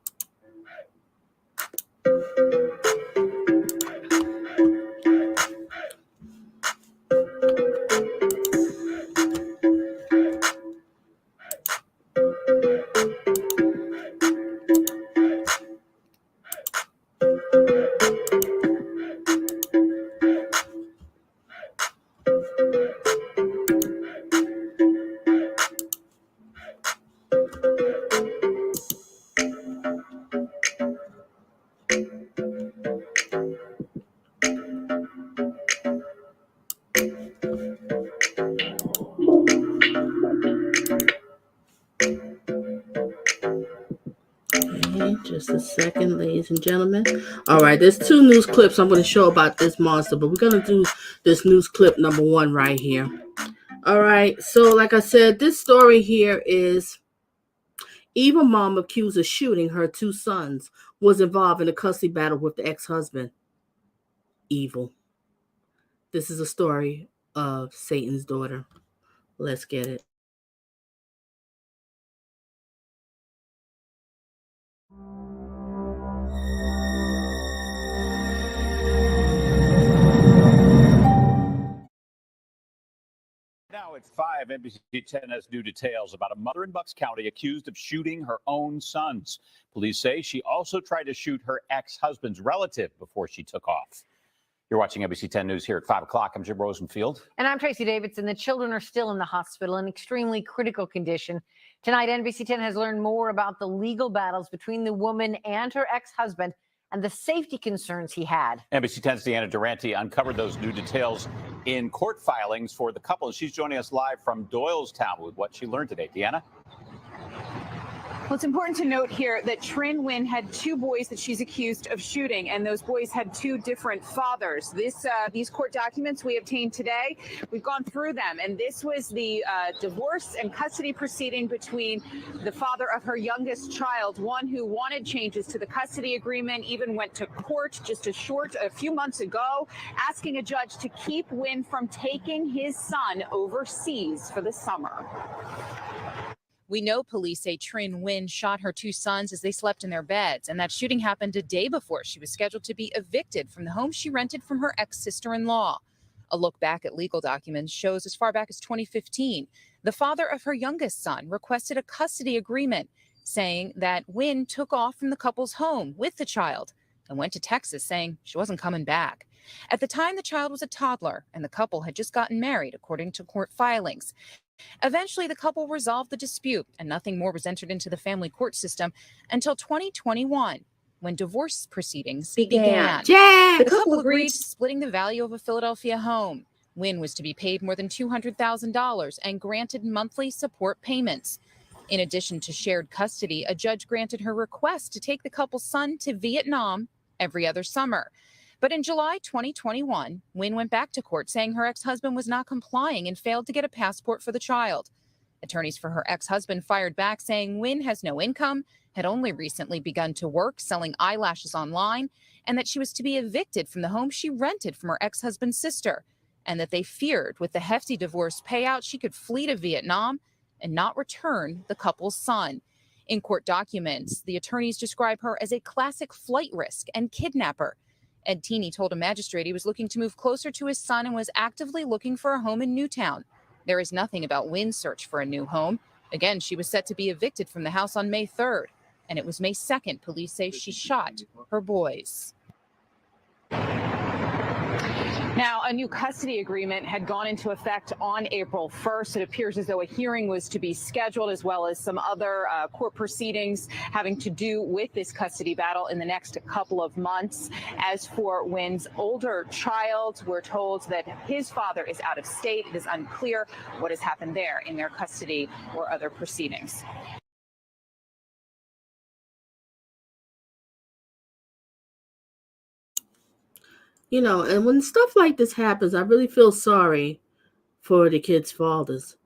Just a second, ladies and gentlemen. All right, there's two news clips I'm going to show about this monster, but we're going to do this news clip number one right here. All right, so like I said, this story here is evil mom accused of shooting her two sons, was involved in a custody battle with the ex-husband. Evil. This is a story of Satan's daughter. Let's get it. Now at 5, NBC 10 has new details about a mother in Bucks County accused of shooting her own sons. Police say she also tried to shoot her ex-husband's relative before she took off. You're watching NBC 10 News here at 5 o'clock. I'm Jim Rosenfield. And I'm Tracy Davidson. The children are still in the hospital in extremely critical condition. Tonight, NBC 10 has learned more about the legal battles between the woman and her ex-husband and the safety concerns he had. NBC 10's Deanna Durante uncovered those new details in court filings for the couple. She's joining us live from Doylestown with what she learned today. Deanna? Well, it's important to note here that Trin Nguyen had two boys that she's accused of shooting, and those boys had two different fathers. These court documents we obtained today, we've gone through them, and this was the divorce and custody proceeding between the father of her youngest child, one who wanted changes to the custody agreement, even went to court just a few months ago, asking a judge to keep Nguyen from taking his son overseas for the summer. We know police say Trin Nguyen shot her two sons as they slept in their beds, and that shooting happened a day before she was scheduled to be evicted from the home she rented from her ex-sister-in-law. A look back at legal documents shows as far back as 2015, the father of her youngest son requested a custody agreement, saying that Nguyen took off from the couple's home with the child and went to Texas, saying she wasn't coming back. At the time, the child was a toddler, and the couple had just gotten married, according to court filings. Eventually, the couple resolved the dispute, and nothing more was entered into the family court system until 2021, when divorce proceedings began. Yeah. The couple agreed to splitting the value of a Philadelphia home. Nguyen was to be paid more than $200,000 and granted monthly support payments. In addition to shared custody, a judge granted her request to take the couple's son to Vietnam every other summer. But in July 2021, Nguyen went back to court saying her ex-husband was not complying and failed to get a passport for the child. Attorneys for her ex-husband fired back, saying Nguyen has no income, had only recently begun to work selling eyelashes online, and that she was to be evicted from the home she rented from her ex-husband's sister, and that they feared with the hefty divorce payout she could flee to Vietnam and not return the couple's son. In court documents, the attorneys describe her as a classic flight risk and kidnapper. Ed Teeny told a magistrate he was looking to move closer to his son and was actively looking for a home in Newtown. There is nothing about Nguyen's search for a new home. Again, she was set to be evicted from the house on May 3rd, and it was May 2nd, police say she shot her boys. Now, a new custody agreement had gone into effect on April 1st. It appears as though a hearing was to be scheduled, as well as some other court proceedings having to do with this custody battle in the next couple of months. As for Nguyen's older child, we're told that his father is out of state. It is unclear what has happened there in their custody or other proceedings. You know, and when stuff like this happens, I really feel sorry for the kids' fathers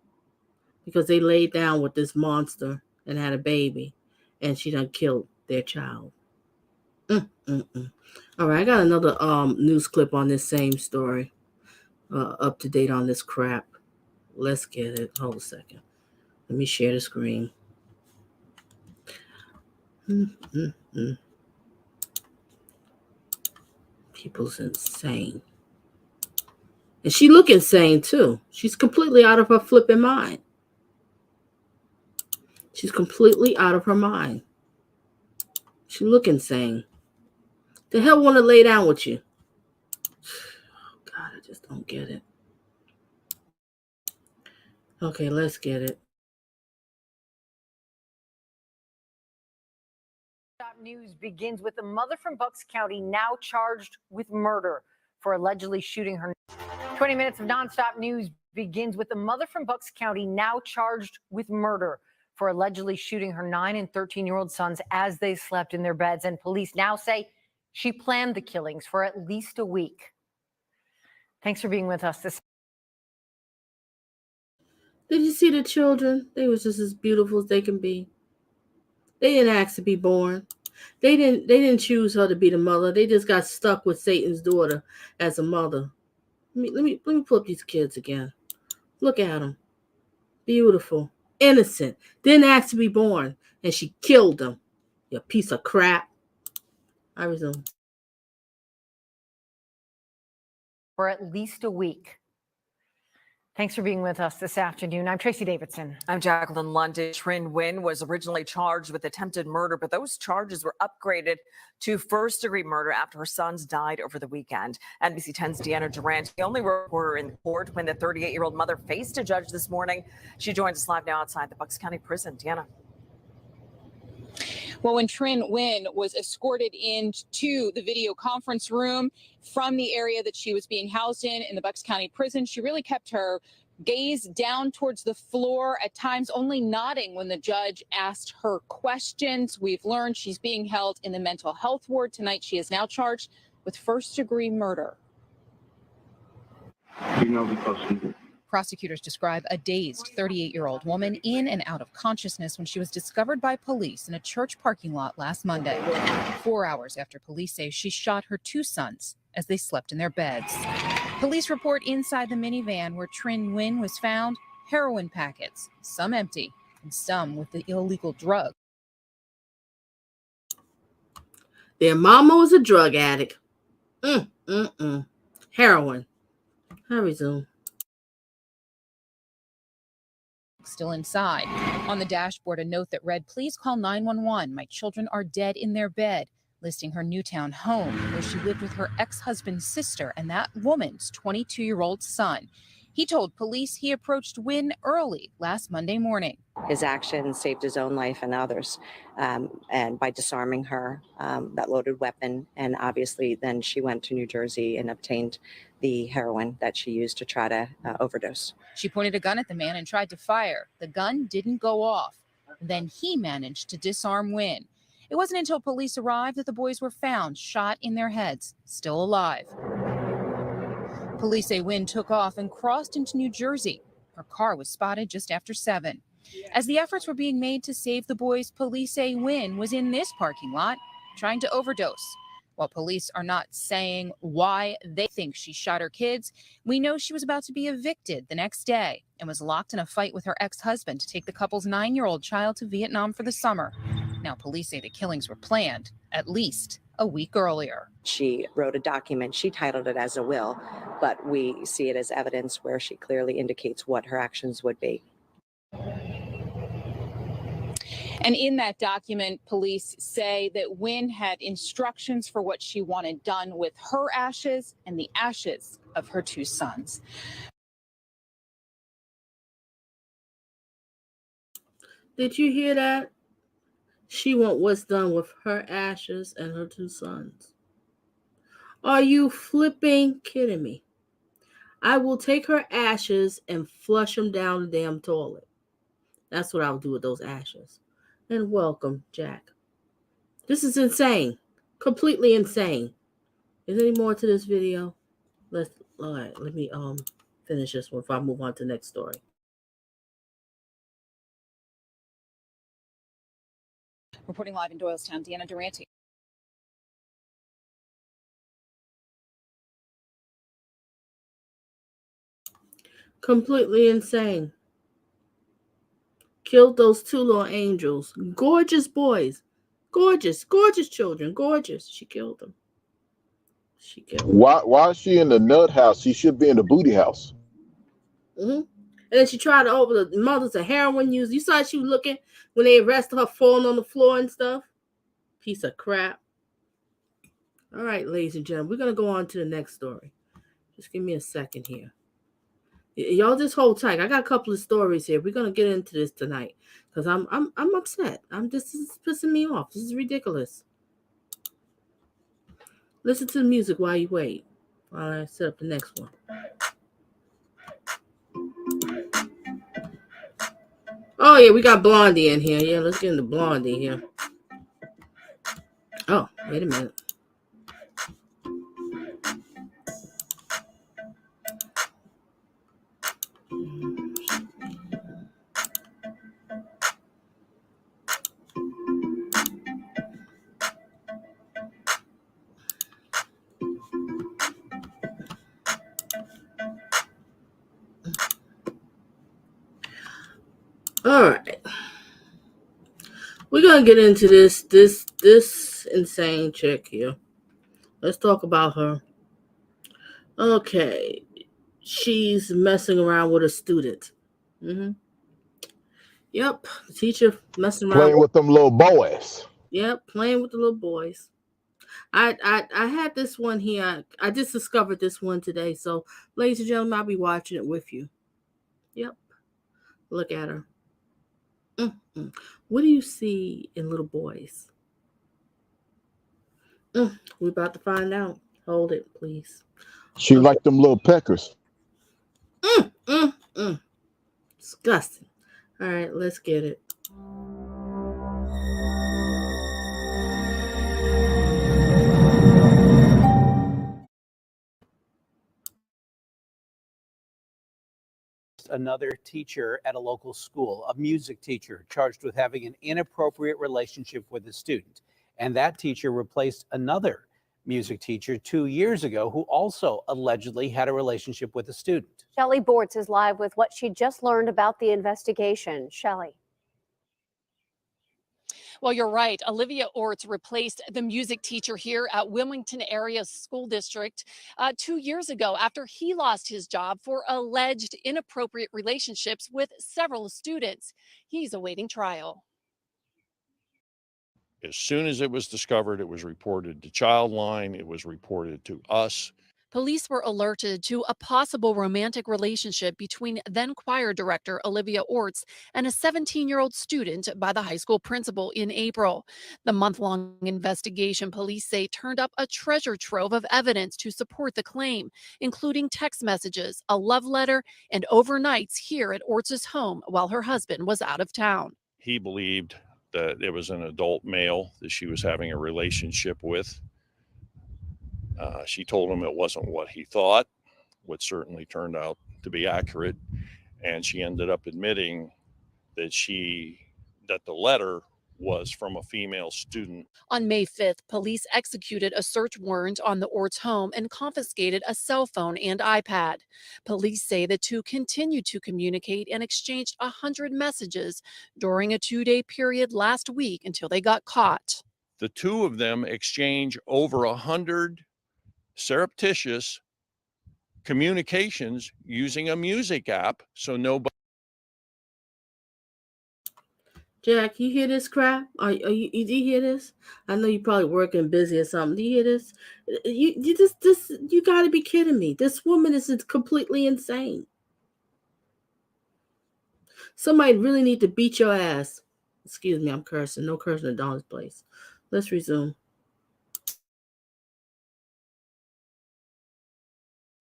because they laid down with this monster and had a baby, and she done killed their child. All right, I got another news clip on this same story, up to date on this crap. Let's get it. Hold a second. Let me share the screen. People's insane. And she look insane too. She's completely out of her flipping mind. She's completely out of her mind. She look insane. The hell want to lay down with you? Oh God, I just don't get it. Okay, let's get it. News begins with a mother from Bucks County now charged with murder for allegedly shooting her. 20 minutes of nonstop news begins with a mother from Bucks County now charged with murder for allegedly shooting her 9 and 13-year-old sons as they slept in their beds. And police now say she planned the killings for at least a week. Thanks for being with us this. Did you see the children? They was just as beautiful as they can be. They didn't ask to be born. They didn't choose her to be the mother. They just got stuck with Satan's daughter as a mother. Let me pull up these kids again. Look at them. Beautiful. Innocent. Didn't ask to be born. And she killed them. You piece of crap. I resume. For at least a week. Thanks for being with us this afternoon. I'm Tracy Davidson. I'm Jacqueline London. Trin Nguyen was originally charged with attempted murder, but those charges were upgraded to first-degree murder after her sons died over the weekend. NBC 10's Deanna Durant, the only reporter in court when the 38-year-old mother faced a judge this morning. She joins us live now outside the Bucks County Prison. Deanna. Well, when Trin Nguyen was escorted into the video conference room from the area that she was being housed in the Bucks County Prison, she really kept her gaze down towards the floor, at times only nodding when the judge asked her questions. We've learned she's being held in the mental health ward tonight. She is now charged with first-degree murder. Prosecutors describe a dazed 38-year-old woman in and out of consciousness when she was discovered by police in a church parking lot last Monday, 4 hours after police say she shot her 2 sons as they slept in their beds. Police report inside the minivan where Trin Nguyen was found, heroin packets, some empty and some with the illegal drug. Their mama was a drug addict. Heroin. I resume. Still inside. On the dashboard, a note that read, "Please call 911. My children are dead in their bed," listing her Newtown home where she lived with her ex-husband's sister and that woman's 22-year-old son. He told police he approached Nguyen early last Monday morning. His actions saved his own life and others, and by disarming her, that loaded weapon, and obviously then she went to New Jersey and obtained the heroin that she used to try to overdose. She pointed a gun at the man and tried to fire. The gun didn't go off. Then he managed to disarm Nguyen. It wasn't until police arrived that the boys were found, shot in their heads, still alive. Police say Nguyen took off and crossed into New Jersey. Her car was spotted just after 7. As the efforts were being made to save the boys, police say Nguyen was in this parking lot trying to overdose. While police are not saying why they think she shot her kids, we know she was about to be evicted the next day and was locked in a fight with her ex-husband to take the couple's 9-year-old child to Vietnam for the summer. Now police say the killings were planned at least a week earlier. She wrote a document, she titled it as a will, but we see it as evidence where she clearly indicates what her actions would be. And in that document, police say that Nguyen had instructions for what she wanted done with her ashes and the ashes of her 2 sons. Did you hear that? She want what's done with her ashes and her 2 sons. Are you flipping kidding me? I will take her ashes and flush them down the damn toilet. That's what I would do with those ashes. And welcome, Jack. This is insane. Completely insane. Is there any more to this video? All right, let me finish this one before I move on to the next story. Reporting live in Doylestown, Deanna Durante. Completely insane. Killed those 2 little angels. Gorgeous boys. Gorgeous, gorgeous children. Gorgeous. She killed them. She killed them. Why is she in the nut house? She should be in the booty house. And then she tried to open the mother's a heroin user. You saw she was looking when they arrested her falling on the floor and stuff. Piece of crap. All right, ladies and gentlemen, we're going to go on to the next story. Just give me a second here. Y'all just hold tight. I got a couple of stories here. We're gonna get into this tonight because I'm upset. This is pissing me off. This is ridiculous. Listen to the music while you wait. While I set up the next one. Oh, yeah, we got Blondie in here. Yeah, let's get into Blondie here. Oh, wait a minute. All right. We're gonna get into this insane chick here. Let's talk about her. Okay. She's messing around with a student. Mm-hmm. Yep. The teacher messing around. Playing with them little boys. Yep, playing with the little boys. I had this one here. I just discovered this one today. So, ladies and gentlemen, I'll be watching it with you. Yep. Look at her. Mm-mm. What do you see in little boys? We're about to find out. Hold it, please. She like them little peckers. Disgusting. All right, let's get it. Another teacher at a local school, a music teacher, charged with having an inappropriate relationship with a student. And that teacher replaced another music teacher 2 years ago who also allegedly had a relationship with a student. Shelley Bortz is live with what she just learned about the investigation. Shelley. Well, you're right. Olivia Orts replaced the music teacher here at Wilmington Area School District 2 years ago after he lost his job for alleged inappropriate relationships with several students. He's awaiting trial. As soon as it was discovered, it was reported to Childline, it was reported to us. Police were alerted to a possible romantic relationship between then choir director Olivia Orts and a 17-year-old student by the high school principal in April. The month-long investigation, police say, turned up a treasure trove of evidence to support the claim, including text messages, a love letter, and overnights here at Orts' home while her husband was out of town. He believed that it was an adult male that she was having a relationship with. She told him it wasn't what he thought, what certainly turned out to be accurate. And she ended up admitting that the letter was from a female student. On May 5th, police executed a search warrant on the Orts home and confiscated a cell phone and iPad. Police say the two continued to communicate and exchanged 100 messages during a 2-day period last week until they got caught. The two of them exchanged over 100 surreptitious communications using a music app, so nobody. Jack, you hear this crap? Do you hear this? I know you're probably working busy or something. Do you hear this? You got to be kidding me. This woman is completely insane. Somebody really need to beat your ass. Excuse me, I'm cursing. No cursing at Donna's place. Let's resume.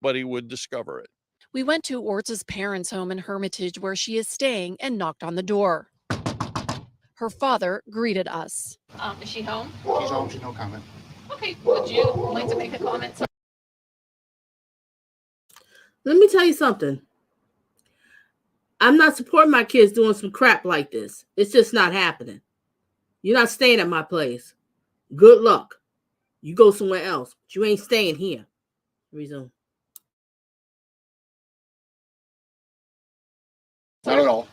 Nobody would discover it. We went to Orts' parents' home in Hermitage where she is staying and knocked on the door. Her father greeted us. Is she home? She's home. She's no comment. Okay. Would you like to make a comment? Let me tell you something. I'm not supporting my kids doing some crap like this. It's just not happening. You're not staying at my place. Good luck. You go somewhere else. But you ain't staying here. Resume. Not at all.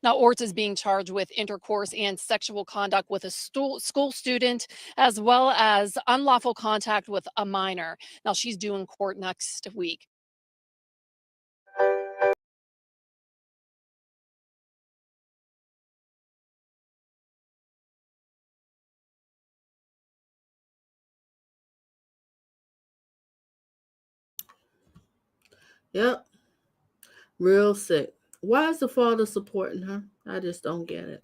Now, Orts is being charged with intercourse and sexual conduct with a school student, as well as unlawful contact with a minor. Now, she's due in court next week. Yep. Real sick. Why is the father supporting her? I just don't get it.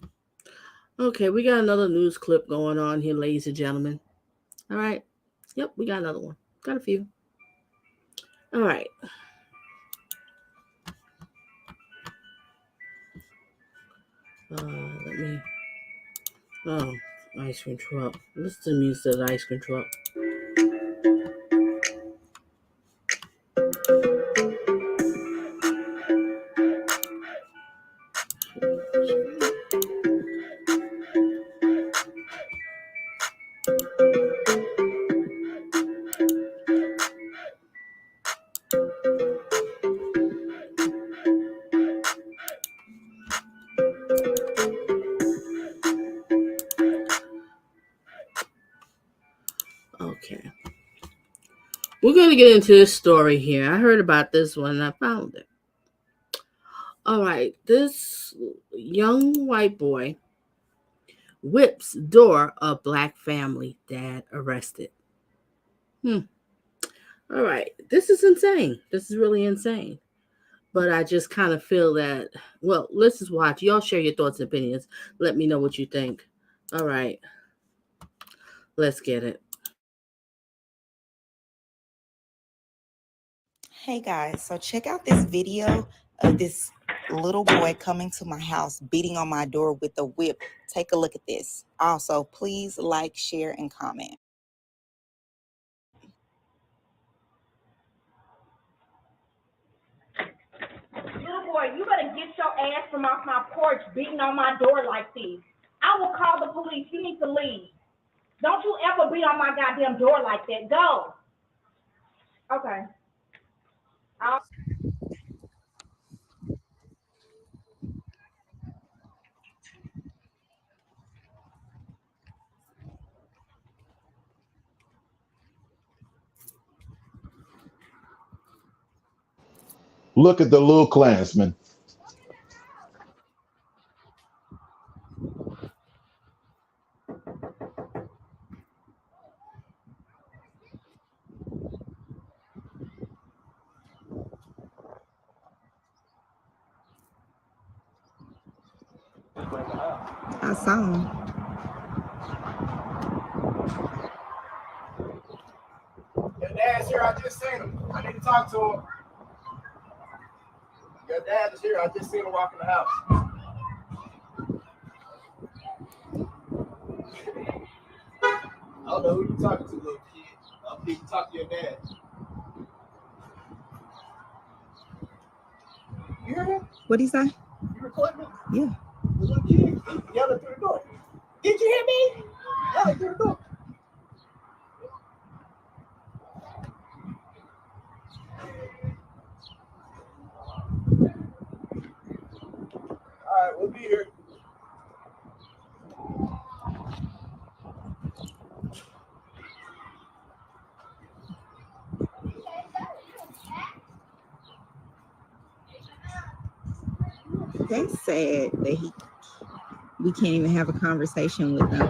Okay, we got another news clip going on here, ladies and gentlemen. All right. Yep, we got another one. Got a few. All right. Let me. Oh, ice cream truck. Listen to the music of the ice cream truck. Okay. We're going to get into this story here. I heard about this one and I found it. All right. This young white boy whips door of black family, dad arrested. All right. This is insane. This is really insane. But I just kind of feel that, well, let's just watch. Y'all share your thoughts and opinions. Let me know what you think. All right. Let's get it. Hey guys, so check out this video of this little boy coming to my house, beating on my door with a whip. Take a look at this. Also, please like, share, and comment. Little boy, you better get your ass from off my porch beating on my door like this. I will call the police. You need to leave. Don't you ever beat on my goddamn door like that. Go. Okay. Look at the little Klansman. I saw him. Your dad's here. I just seen him. I need to talk to him. Your dad is here. I just seen him walk in the house. I don't know who you talking to, little kid. I need to talk to your dad. You hear him? What'd he say? You recording me? Yeah. The little kid yelling through the door. Did you hear me? Yelling through the door. All right, we'll be here. They said that we can't even have a conversation with them.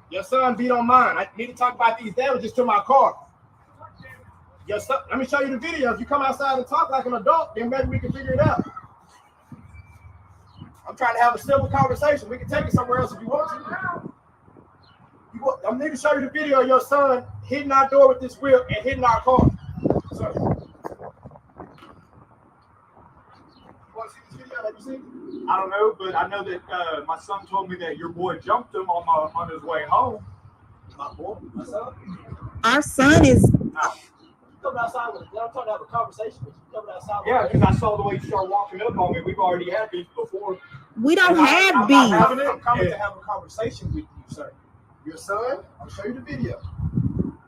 Your son beat on mine. I need to talk about these damages to my car. Your son, let me show you the video. If you come outside and talk like an adult, then maybe we can figure it out. I'm trying to have a civil conversation. We can take it somewhere else if you want to. I need to show you the video of your son hitting our door with this whip and hitting our car. So, I don't know, but I know that my son told me that your boy jumped him on his way home. My boy, my son. Our son is. Come outside with. I'm trying to have a conversation with you. Come outside. Yeah, because I saw the way you started walking up on me. We've already had beef before. We don't have beef. I'm coming to have a conversation with you, sir. Your son. I'll show you the video.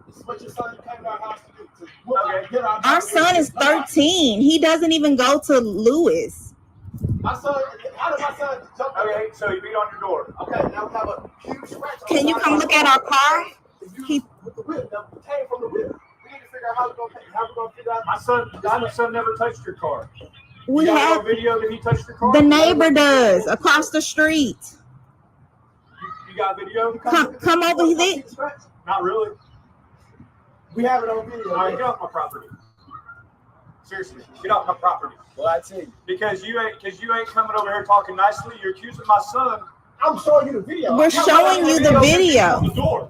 This is what your son came to our house to do. Our son is 13. He doesn't even go to Lewis. My son, how did my son jump? Okay, so he beat on your door. Okay, now we have a huge scratch. Can you come look at our car? With the whip that came from the whip. We need to figure out how we're going to figure out. My son never touched your car. We you have a video that he touched your car. The neighbor does across the street. You got video? Come over here. Not really. We have it on video. All right, get off my property. Seriously, get off my property. Well, that's it. Because you ain't coming over here talking nicely. You're accusing my son. I'm showing you the video. We're showing you the video. The door.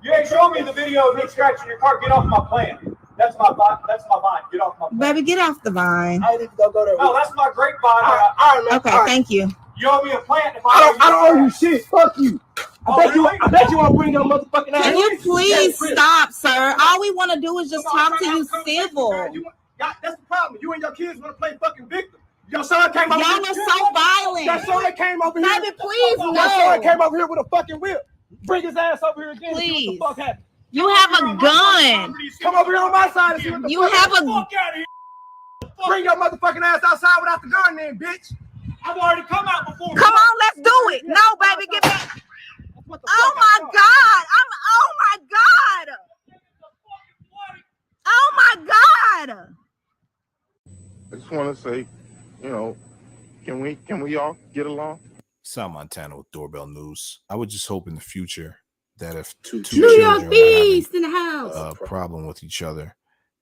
You ain't showing me the video of me scratching your car. Get off my plan. That's my vine. That's my vine. Get off my vine. Baby, get off the vine. I need to go there. No, that's my grapevine. All right, man. Okay, thank you. You owe me a plant if I don't owe you shit. Fuck you. I bet you won't bring your motherfucking ass. Can you please stop, sir? All we want to do is just talk to you civil. That's the problem. You and your kids want to play fucking victim. Your son came over here. Y'all are so violent. Your son came over here. Baby, please, no. Your son came over here with a fucking whip. Bring his ass over here again. Please. And see what the fuck happened. You have a gun. Come over here on my side and see what the You fuck have happened. a- Fuck out of here. Bring your motherfucking ass outside without the gun then, bitch. I've already come out before. Come on, let's do it. No, baby, get back. Oh my God. Oh my God. Oh my God. I just want to say, you know, can we all get along? Sal Montana with Doorbell News. I would just hope in the future that if two New York children are Beast in the having house. a problem with each other,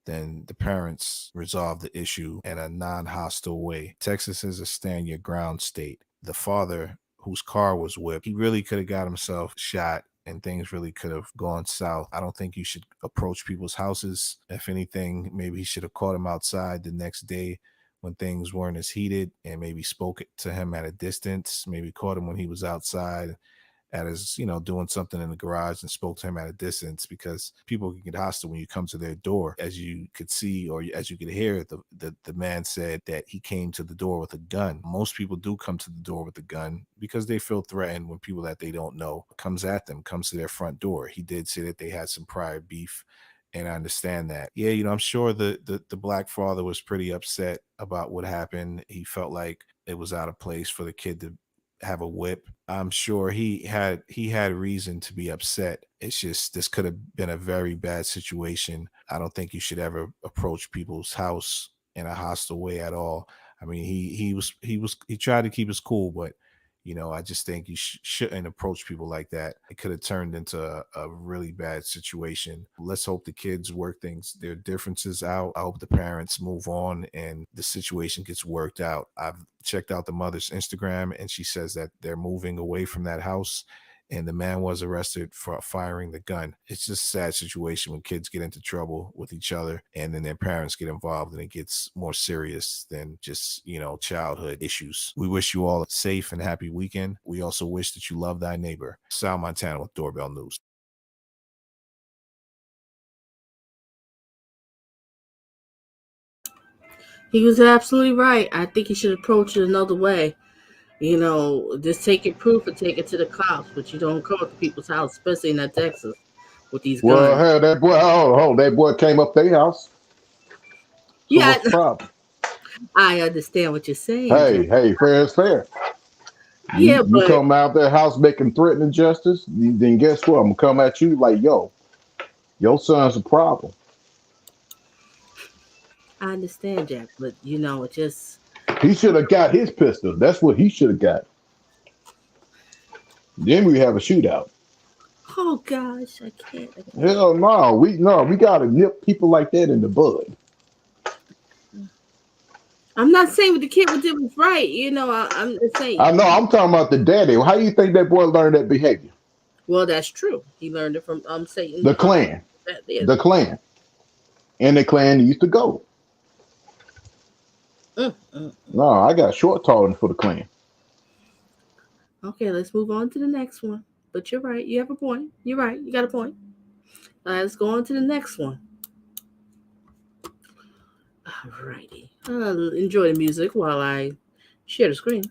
then the parents resolve the issue in a non-hostile way. Texas is a stand your ground state. The father whose car was whipped, he really could have got himself shot and things really could have gone south. I don't think you should approach people's houses. If anything, maybe he should have caught him outside the next day when things weren't as heated and maybe spoke to him at a distance, maybe caught him when he was outside at his, doing something in the garage and spoke to him at a distance, because people can get hostile when you come to their door. As you could see, or as you could hear, the man said that he came to the door with a gun. Most people do come to the door with a gun because they feel threatened when people that they don't know comes at them, comes to their front door. He did say that they had some prior beef, and I understand that. Yeah, I'm sure the black father was pretty upset about what happened. He felt like it was out of place for the kid to have a whip. I'm sure he had reason to be upset. It's just, this could have been a very bad situation. I don't think you should ever approach people's house in a hostile way at all. I mean, he tried to keep his cool, but I just think you shouldn't approach people like that. It could have turned into a really bad situation. Let's hope the kids work their differences out. I hope the parents move on and the situation gets worked out. I've checked out the mother's Instagram, and she says that they're moving away from that house, and the man was arrested for firing the gun. It's just a sad situation when kids get into trouble with each other and then their parents get involved, and it gets more serious than just, childhood issues. We wish you all a safe and happy weekend. We also wish that you love thy neighbor. Sal Montana with Doorbell News. He was absolutely right. I think he should approach it another way. Just take your proof and take it to the cops, but you don't come up to people's house, especially in Texas, with these guns. Well, hell, that boy, that boy came up their house. So Yeah, what's the problem? I understand what you're saying. Hey, fair is fair. Yeah, you come out their house making threatening justice, then guess what? I'm gonna come at you like, yo, your son's a problem. I understand, Jack, but it just, he should have got his pistol. That's what he should have got. Then we have a shootout. oh gosh, I can't. Hell no, we gotta nip people like that in the bud. I'm not saying what the kid did was right. I'm just saying. I know. I'm talking about the daddy. How do you think that boy learned that behavior? Well, that's true. He learned it from Satan. The Klan. The Klan. And the Klan used to go. No, I got short tolerance for the Klan. Okay, let's move on to the next one. But you're right. You have a point. You're right. You got a point. Let's go on to the next one. Alrighty. Enjoy the music while I share the screen.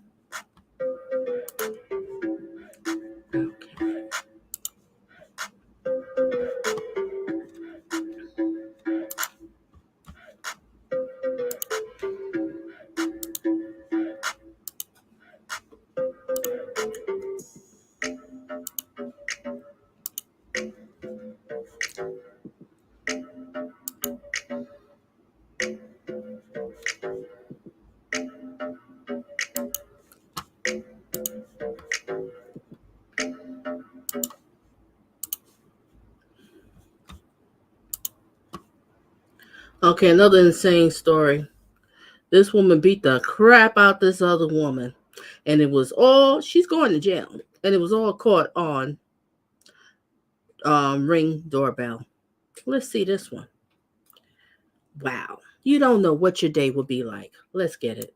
Okay, another insane story. This woman beat the crap out this other woman. And it was all, she's going to jail. And it was all caught on Ring doorbell. Let's see this one. Wow. You don't know what your day will be like. Let's get it.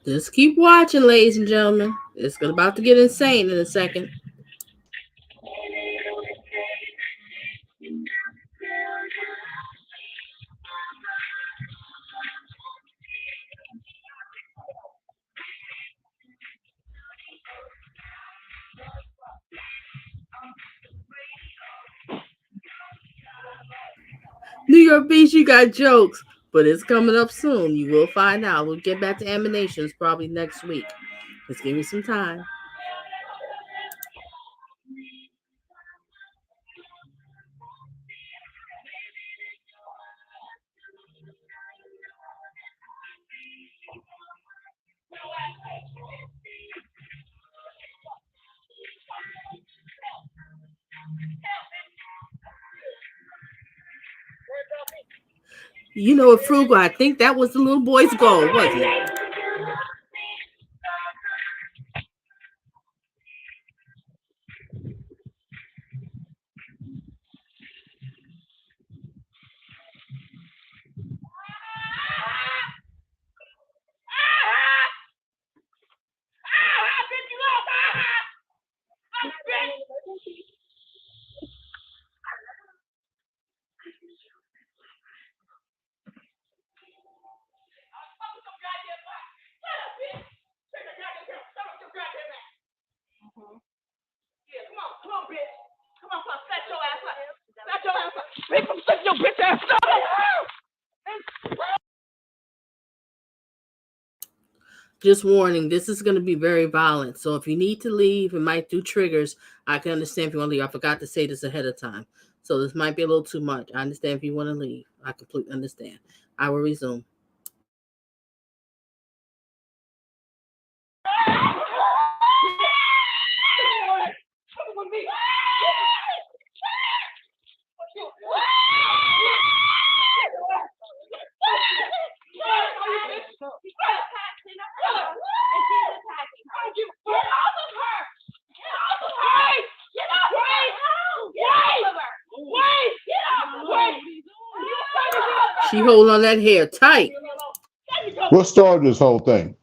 Just keep watching, ladies and gentlemen. It's about to get insane in a second. New York Beach, you got jokes, but it's coming up soon. You will find out. We'll get back to emanations probably next week. Just give me some time. You know what, Frugal? I think that was the little boy's goal, wasn't it? Just warning, this is going to be very violent. So if you need to leave, it might do triggers. I can understand if you want to leave. I forgot to say this ahead of time. So this might be a little too much. I understand if you want to leave. I completely understand. I will resume. She hold on that hair tight. What started this whole thing?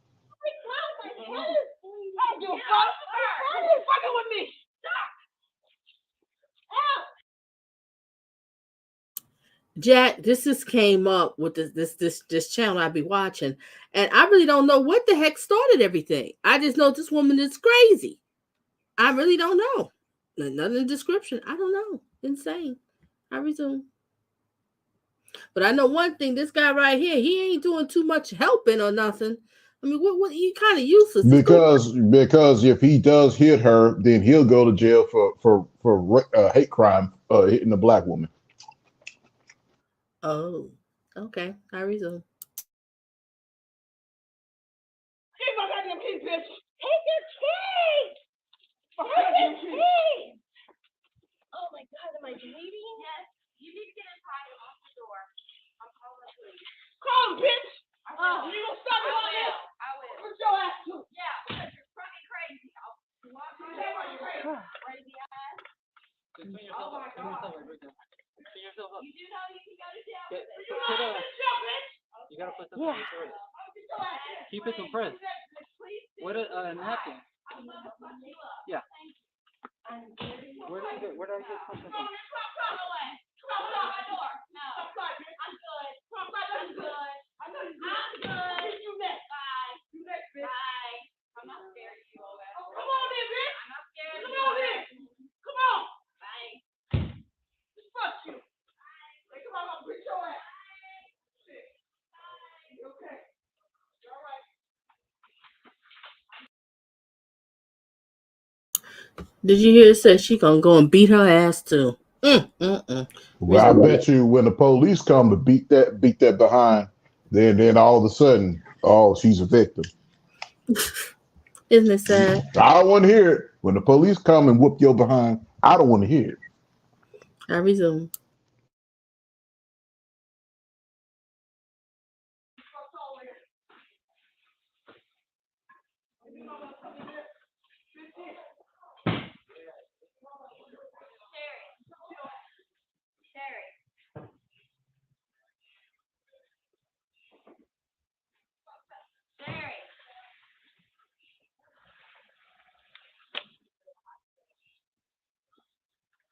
Jack, this just came up with this channel I be watching, and I really don't know what the heck started everything. I just know this woman is crazy. I really don't know. None in the description. I don't know. Insane. I resume. But I know one thing. This guy right here, he ain't doing too much helping or nothing. I mean, what you kind of useless. Because if he does hit her, then he'll go to jail for hate crime, hitting a black woman. Oh, okay. I resume. Take my goddamn keys, bitch. Take your keys. Oh my God, am I bleeding? Yes. You need to get inside and off the door. I'm calling the police. Call him, bitch. You gonna stop me on this? I will. Put your ass to. Yeah, because you're fucking crazy. Crazy ass. Oh my God. You do know you can go to jail. You know you can go to jail, bitch. You gotta put something on your throat. Keep it compressed. What a napkin. Yeah. Where did I get something from? Come away. Come out my door. No. I'm good. I'm good. I'm good. You next. Bye. You next, bitch. Bye. I'm not scared of you, okay? Oh, come on in, bitch. I'm not scared of you. Come on in. Come on. Bye. Fuck you. Hey, come on, I'm gonna beat your ass. Shit. You okay? You all right? Did you hear it say she gonna go and beat her ass too? Well, I bet you when the police come to beat that behind, then all of a sudden, oh, she's a victim. Isn't it sad? I don't want to hear it. When the police come and whoop your behind, I don't want to hear it. I resume.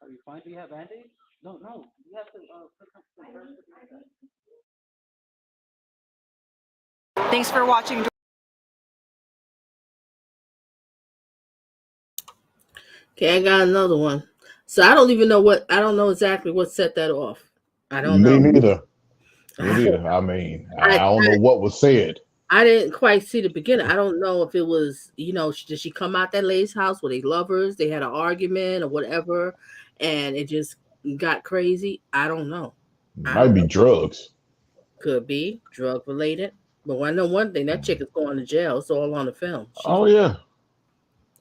Are you fine? Do you have Band-Aids? No. You have to put something first. Thanks for watching. Okay, I got another one. So I don't know exactly what set that off. I don't Me know. neither. I mean, I don't know what was said. I didn't quite see the beginning. I don't know if it was, did she come out that lady's house? Were they lovers? They had an argument or whatever, and it just got crazy. I don't know. Might be drugs. Could be drug related. But I know one thing: that chick is going to jail. It's all on the film. Yeah.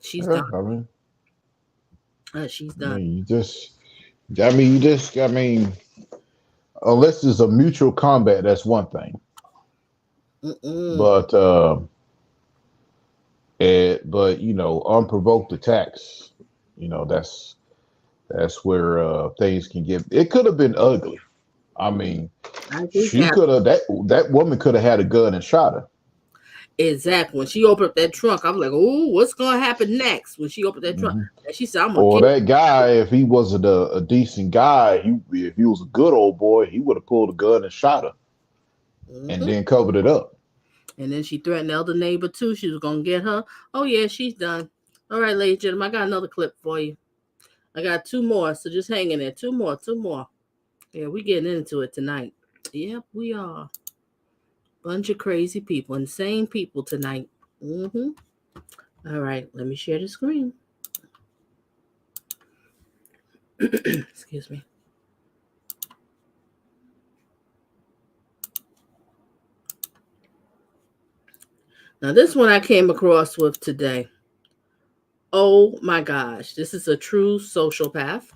She's Yeah, done. She's done. I mean, unless it's a mutual combat, that's one thing. But unprovoked attacks, that's where things can get. It could have been ugly. I mean, she could have that woman could have had a gun and shot her. Exactly. When she opened up that trunk, I was like, "Oh, what's gonna happen next?" When she opened that trunk, and she said, "I'm gonna Or kill that guy, if he wasn't a decent guy, if he was a good old boy, he would have pulled a gun and shot her, and then covered it up. And then she threatened the other neighbor too. She was gonna get her. Oh yeah, she's done. All right, ladies and gentlemen, I got another clip for you. I got two more, so just hang in there. Two more. Yeah, we getting into it tonight. Yep, we are. Bunch of crazy people, insane people tonight. All right, let me share the screen. Excuse me. Now, this one I came across with today. Oh my gosh, this is a true sociopath.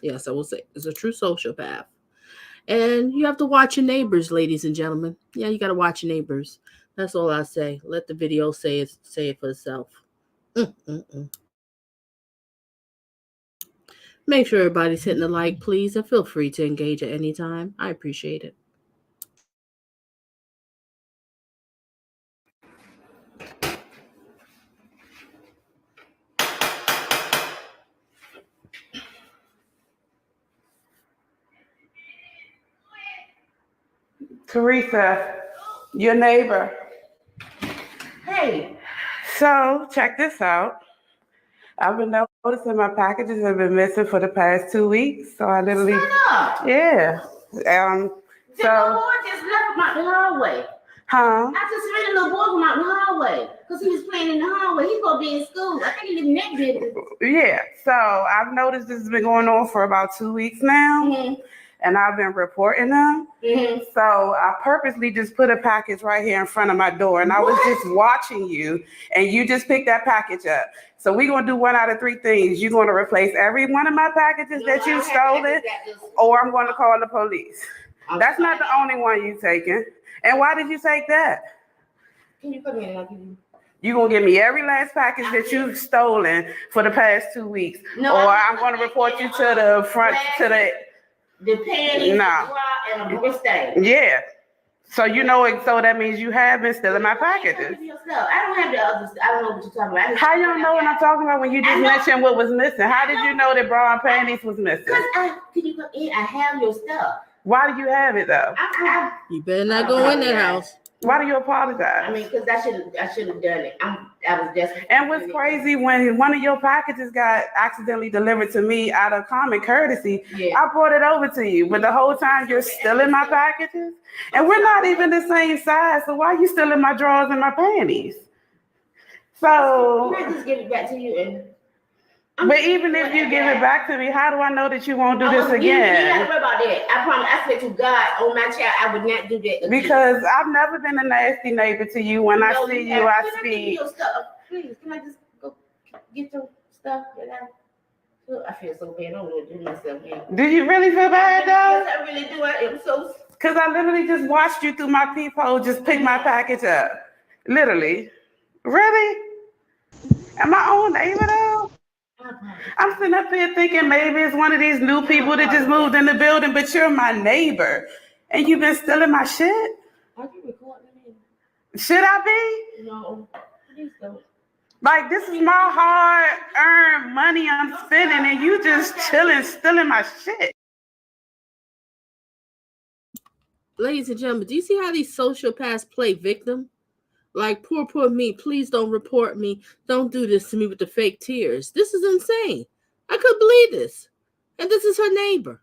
Yes, I will say it's a true sociopath. And you have to watch your neighbors, ladies and gentlemen. Yeah, you got to watch your neighbors. That's all I say. Let the video say it for itself. Make sure everybody's hitting the like, please, and feel free to engage at any time. I appreciate it. Teresa, your neighbor. Hey. So check this out. I've been noticing my packages have been missing for the past 2 weeks. So I literally, yeah. The little boy just left him out the hallway. Huh? I just ran a little boy from out the hallway because he was playing in the hallway. He's gonna be in school. I think he lives next building. Yeah. So I've noticed this has been going on for about 2 weeks now. and I've been reporting them. So I purposely just put a package right here in front of my door, and I was just watching you, and you just picked that package up. So we're going to do one out of three things. You're going to replace every one of my packages that you stolen, or I'm going to call the police. That's not the only one you taking. And why did you take that? Can you come in and I'll give you? You're going to give me every last package that you've stolen for the past 2 weeks. No, or I'm going to report you to the front, to the panties, the bra, and a birthday. Yeah. So you know it, so that means you have been stealing my packages. I don't have the other stuff. I don't know what you're talking about. How you don't know what I'm talking about when you just mentioned what was missing? How did you know that bra and panties was missing? Because can you come in? I have your stuff. Why do you have it though? You better not go in that house. Why do you apologize? I mean, because I should have done it. I was just. And what's crazy, when one of your packages got accidentally delivered to me out of common courtesy, I brought it over to you. But the whole time you're stealing my packages, and we're not even the same size. So why are you stealing my drawers and my panties? So. Can I just give it back to you? But even if you give it back to me, how do I know that you won't do this again? You got to worry about that. I promise. I swear to God, on my child, I would not do that again. Because I've never been a nasty neighbor to you. When I see you, I speak. Please, can I just go get your stuff? I feel so bad. I don't want to do myself in. Do you really feel bad, though? Yes, I really do. I am so. Because I literally just watched you through my peephole, just pick my package up. Literally. Really? Am I on neighbor, though? I'm sitting up here thinking maybe it's one of these new people that just moved in the building, but you're my neighbor. And you've been stealing my shit? Are you recording me? Should I be? No, please don't. Like, this is my hard-earned money I'm spending, and you just chilling, stealing my shit. Ladies and gentlemen, do you see how these sociopaths play victim? Like, poor me, please don't report me. Don't do this to me with the fake tears. This is insane. I couldn't believe this. And this is her neighbor.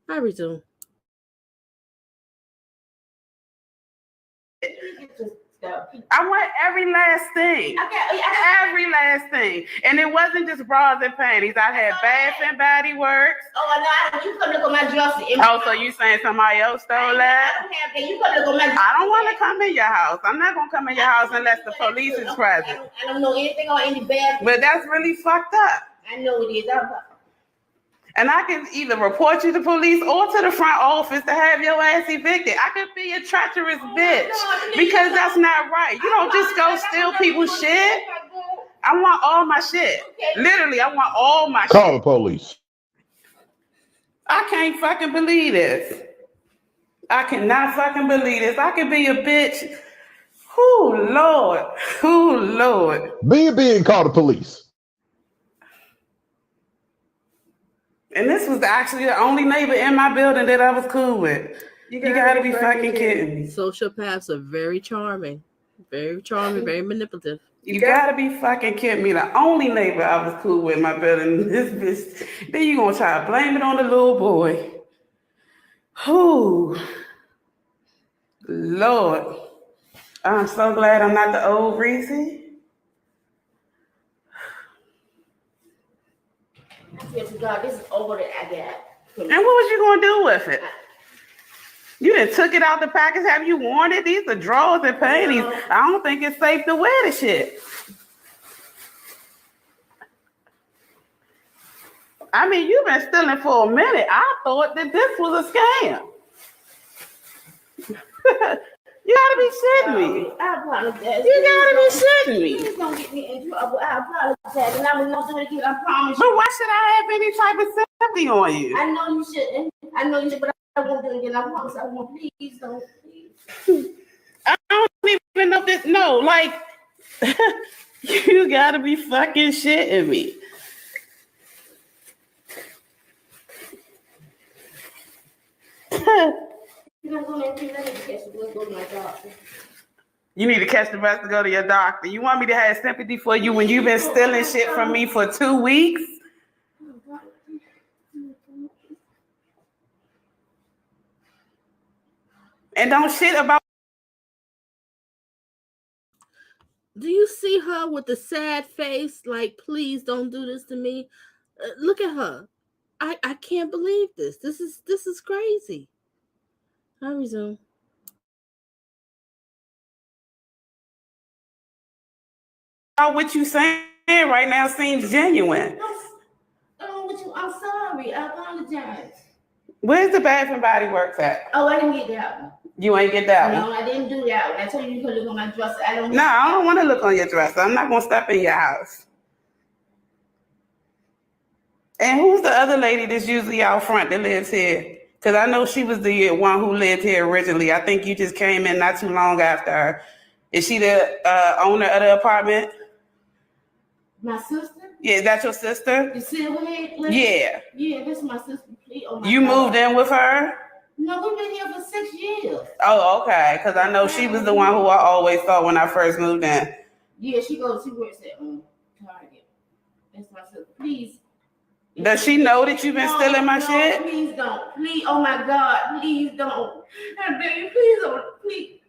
I resume. I want every last thing. Every last thing. And it wasn't just bras and panties. I had Bath and Body Works. Oh, no, you come look at my dresser. Oh, so you saying somebody else stole that? I don't have that. You come look at my dresser. I don't want to come in your house. I'm not going to come in your house unless the police is present. I don't know anything on any bad. But that's really fucked up. I know it is. And I can either report you to police or to the front office to have your ass evicted. I could be a treacherous bitch because that's not right. You don't just go steal people's shit. I want all my shit. Literally, I want all my shit. Call the police. I can't fucking believe this. I cannot fucking believe this. I could be a bitch. Whoo, Lord. Whoo, Lord. Be and call the police. And this was actually the only neighbor in my building that I was cool with. You gotta be fucking kidding me. Sociopaths are very charming, very manipulative. You gotta be fucking kidding me. The only neighbor I was cool with in my building, this bitch. Then you gonna try to blame it on the little boy. Whew. Lord. I'm so glad I'm not the old Reese. God, this is over that I got. And what was you gonna do with it? You done took it out the package. Have you worn it? These are drawers and panties. I don't think it's safe to wear the shit. I mean, you've been stealing for a minute. I thought that this was a scam. You gotta be shitting me. I apologize. You gotta be shitting me. Please don't get me in trouble. I apologize. And I'm gonna do it again. I promise you. But why should I have any type of sympathy on you? I know you shouldn't. I know you should, but I won't do it again. I promise I won't. Please don't. Please. I don't even know this. No, like, you gotta be fucking shitting me. You need to catch the bus to go to your doctor. You want me to have sympathy for you when you've been stealing shit from me for 2 weeks? And don't shit about. Do you see her with the sad face? Like, please don't do this to me. Look at her. I can't believe this. This is crazy. I resume. What you saying right now seems genuine. I'm sorry. I apologize. Where's the Bath and Body Works at? Oh, I didn't get that one. You ain't get that No, one? I didn't do that one. I told you you could look on my dresser. I don't want to look on your dresser. I'm not going to step in your house. And who's the other lady that's usually out front that lives here? Because I know she was the one who lived here originally. I think you just came in not too long after her. Is she the owner of the apartment? My sister? Yeah, is that your sister? You silverhead? Yeah. Yeah, that's my sister. Oh my You God. moved in with her? No, we've been here for 6 years. Oh, okay. Because I know she was the one who I always thought when I first moved in. Yeah, she works at Target. That's my sister. Please. Does she know that you've been stealing my shit? Please don't. Please, oh my God, please don't. I beg you, please don't. Please.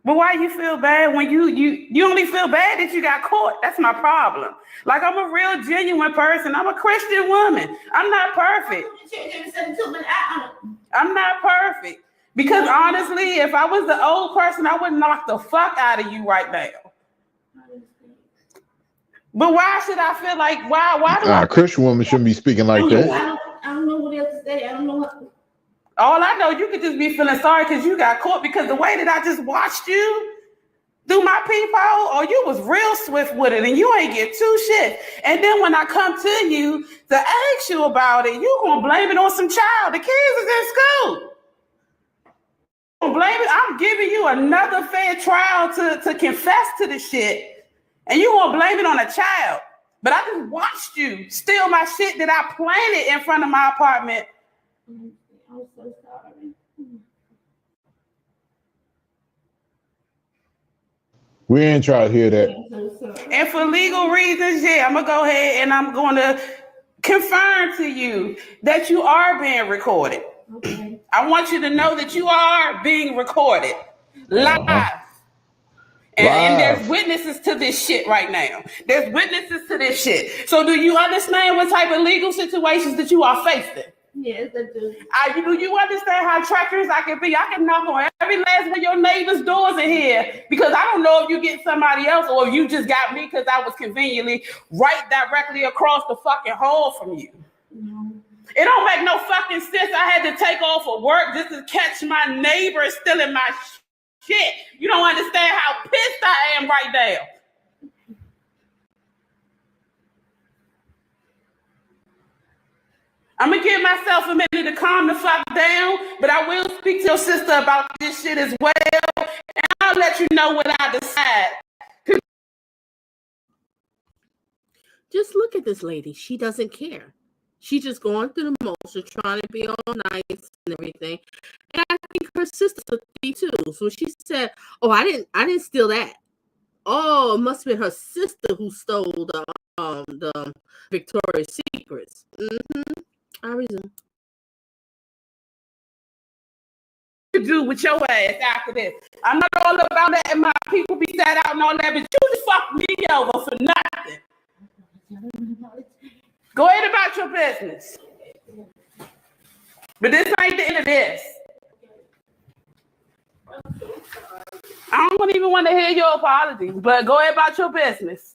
But why you feel bad when you only feel bad that you got caught? That's my problem. Like, I'm a real genuine person. I'm a Christian woman. I'm not perfect. I'm not perfect. Because honestly, if I was the old person, I would knock the fuck out of you right now. But why should I feel like, why do A Christian woman shouldn't be speaking like that. I don't know what else to say. I don't know what. All I know, you could just be feeling sorry because you got caught, because the way that I just watched you do my peephole, you was real swift with it and you ain't get two shit. And then when I come to you to ask you about it, you gonna blame it on some child. The kids is in school. Blame it. I'm giving you another fair trial to confess to the shit. And you gonna blame it on a child. But I just watched you steal my shit that I planted in front of my apartment. I'm so sorry. We ain't trying to hear that. And for legal reasons, I'm gonna go ahead and I'm gonna confirm to you that you are being recorded. Okay. I want you to know that you are being recorded live. And there's witnesses to this shit right now. There's witnesses to this shit. So do you understand what type of legal situations that you are facing? Yes, I do. Do you understand how treacherous I can be? I can knock on every last one of your neighbors' doors in here because I don't know if you get somebody else or if you just got me because I was conveniently right directly across the fucking hall from you. No. It don't make no fucking sense. I had to take off of work just to catch my neighbor stealing my shit. You don't understand how pissed I am right now. I'm gonna give myself a minute to calm the fuck down, but I will speak to your sister about this shit as well, and I'll let you know what I decide. Just look at this lady. She doesn't care. She's just going through the motions, trying to be all nice and everything. And I think her sister's a thief too. So she said, "Oh, I didn't steal that. Oh, it must have been her sister who stole the Victoria's Secrets." I resume. To do with your ass after this. I'm not all about that, and my people be sat out and all that, but you just fucked me over for nothing. Go ahead about your business. But this ain't the end of this. I don't even want to hear your apologies, but go ahead about your business.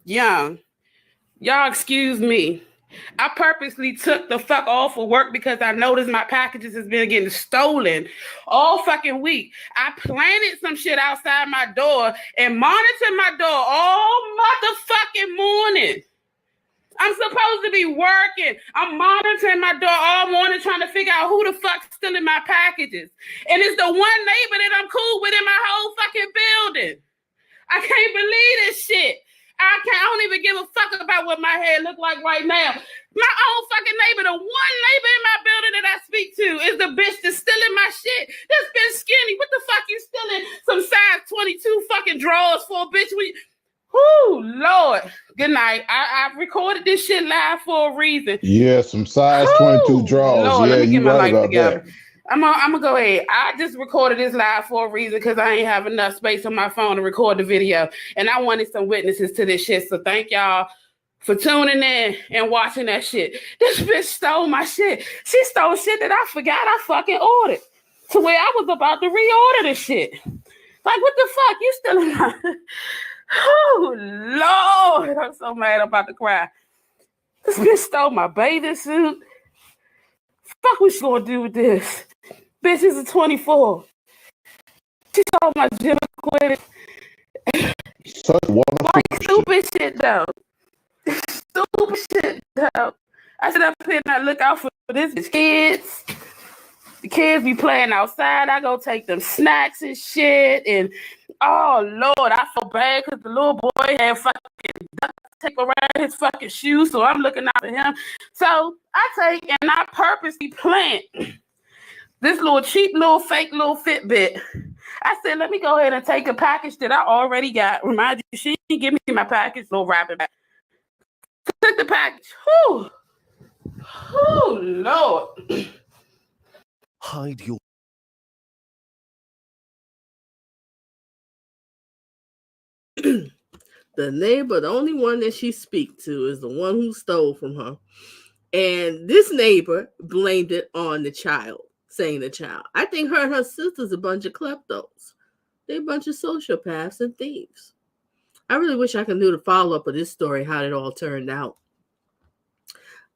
Young, y'all excuse me. I purposely took the fuck off of work because I noticed my packages has been getting stolen all fucking week. I planted some shit outside my door and monitored my door all motherfucking morning. I'm supposed to be working. I'm monitoring my door all morning trying to figure out who the fuck's stealing my packages. And it's the one neighbor that I'm cool with in my whole fucking building. I can't believe this shit. I don't even give a fuck about what my hair look like right now. My own fucking neighbor, the one neighbor in my building that I speak to is the bitch that's stealing my shit. That's been skinny. What the fuck you stealing some size 22 fucking drawers for, bitch? Whoo, Lord. Good night. I recorded this shit live for a reason. Yeah, some size 22 draws. Lord, yeah, let me you get my right life about together. that. I'm gonna go ahead. I just recorded this live for a reason because I ain't have enough space on my phone to record the video, and I wanted some witnesses to this shit. So thank y'all for tuning in and watching that shit. This bitch stole my shit. She stole shit that I forgot I fucking ordered, to where I was about to reorder this shit. Like, what the fuck? You still in my... Oh, Lord. I'm so mad. I'm about to cry. This bitch stole my bathing suit. Fuck what she gonna do with this? Bitch is a 24. She stole my gym equipment. Like, stupid shit, though. Stupid shit, though. I sit up here and I look out for this kids. The kids be playing outside. I go take them snacks and shit. And oh Lord, I feel bad because the little boy had fucking duct tape around his fucking shoes. So I'm looking out for him. So I take and I purposely plant this little cheap little fake little Fitbit. I said, let me go ahead and take a package that I already got. Remind you, she didn't give me my package, little wrapping back. Took the package. Whew. Oh Lord. Hide your The neighbor, the only one that she speaks to is the one who stole from her. And this neighbor blamed it on the child, saying the child. I think her and her sister's a bunch of kleptos. They're a bunch of sociopaths and thieves. I really wish I could do the follow-up of this story, how it all turned out.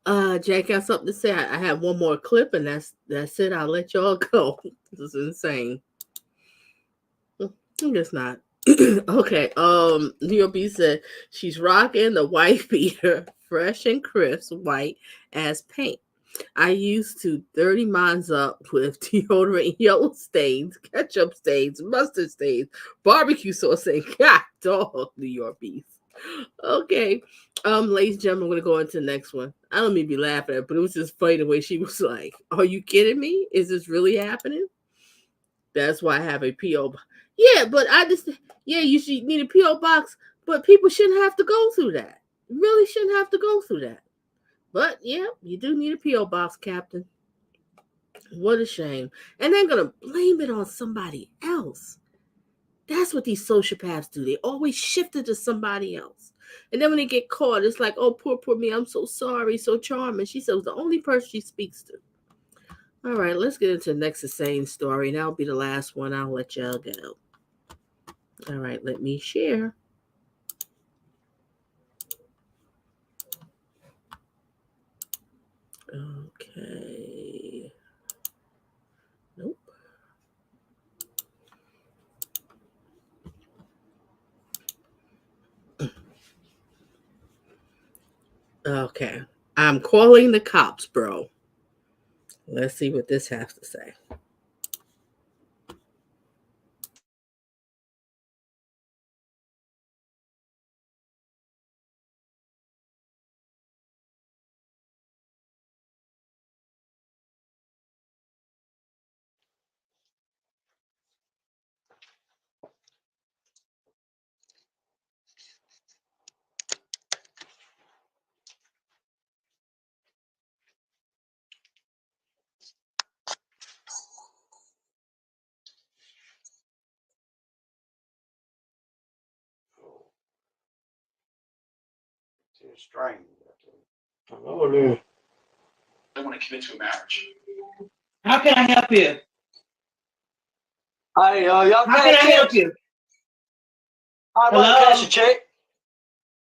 Jack got something to say. I have one more clip, and that's it. I'll let y'all go. This is insane. I guess not. Okay. New York B said she's rocking the white beater, fresh and crisp white as paint. I used to dirty mines up with deodorant, yellow stains, ketchup stains, mustard stains, barbecue sauce, and God dog, New York beef. Okay. Ladies and gentlemen, we're gonna go into the next one. I don't mean to be laughing at it, but it was just funny the way she was like, "Are you kidding me? Is this really happening?" That's why I have a P.O. Yeah, but you should need a P.O. box, but people shouldn't have to go through that. Really shouldn't have to go through that. But yeah, you do need a P.O. box, Captain. What a shame. And they're going to blame it on somebody else. That's what these sociopaths do. They always shift it to somebody else. And then when they get caught, it's like, oh, poor me. I'm so sorry. So charming. She said it was the only person she speaks to. All right, let's get into the next insane story. And that'll be the last one. I'll let y'all go. All right, let me share. Okay. Nope. Okay. I'm calling the cops, bro. Let's see what this has to say. Strange. Oh, dude. I want to commit to a marriage. How can I help you? Hey, y'all How can I help you? I'd like to cash a check.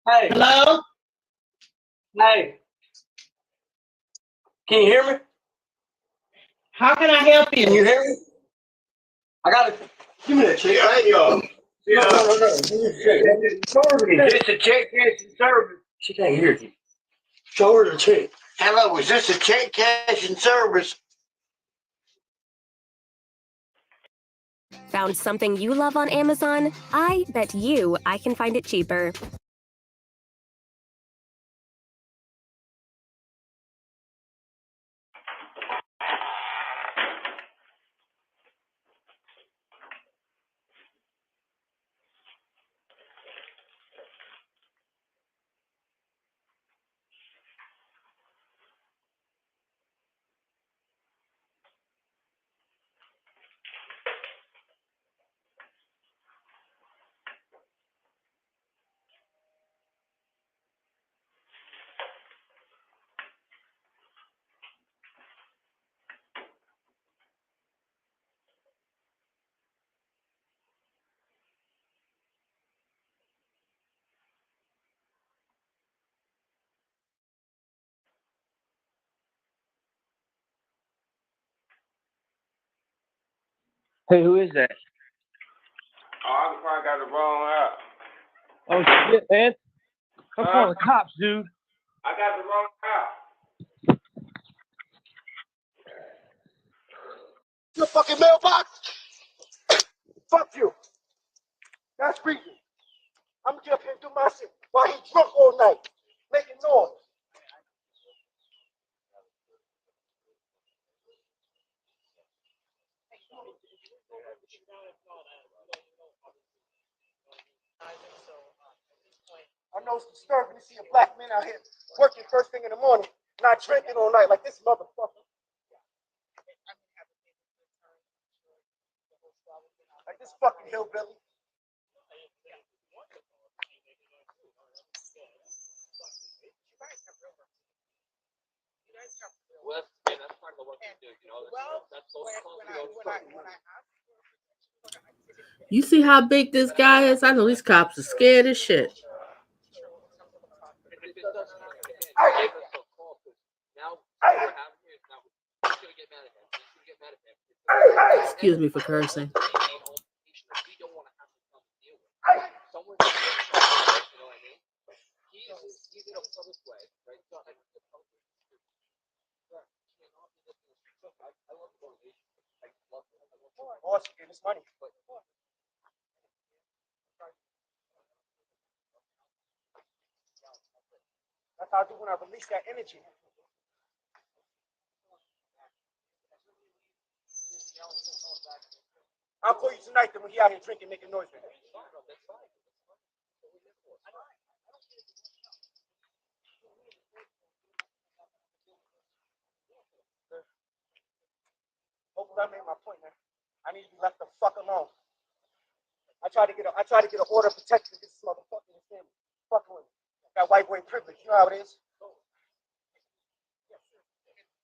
Hey. Hello? Hey. Can you hear me? How can I help you? Can you hear me? I got to give me that check. No. Give me the check. Is this a check cash and service? She can't hear you. Show her the check. Hello, is this a check cash and service? Found something you love on Amazon? I bet you I can find it cheaper. Hey, who is that? Oh, I probably got the wrong app. Oh shit, man. I'm calling the cops, dude. I got the wrong app. Your fucking mailbox? Fuck you. That's reason. I'm gonna get up here and do my shit while he drunk all night, making noise. I know it's disturbing to see a black man out here working first thing in the morning, not drinking all night like this motherfucker. Like this fucking hillbilly. Well, that's part of the work we do, you know. That's You see how big this guy is? I know these cops are scared as shit. Excuse me for cursing. Boss, give us money. That's how I do when I release that energy. I'll call you tonight then when he out here drinking, making noise. Hopefully I made my point, man. I need to be left the fuck alone. I try to get an order of protection against this motherfucker in his family. Fucking with me. That white boy privilege, you know how it is?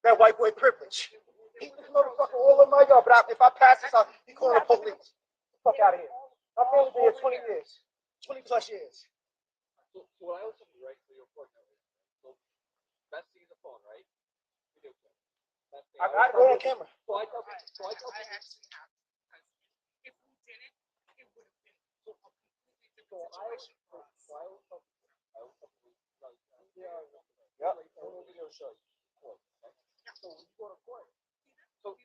That white boy privilege. He this motherfucker all in my yard, but if I pass this out, he calling the police. Fuck out of here. My family's been here 20 years. 20 plus years. So what I also do, right? So you're important. So best thing is the phone, right? Video call. I got it on camera. So I tell people. If we didn't, it would have been a completely different situation for us. Yep. Video show. So you go to court. So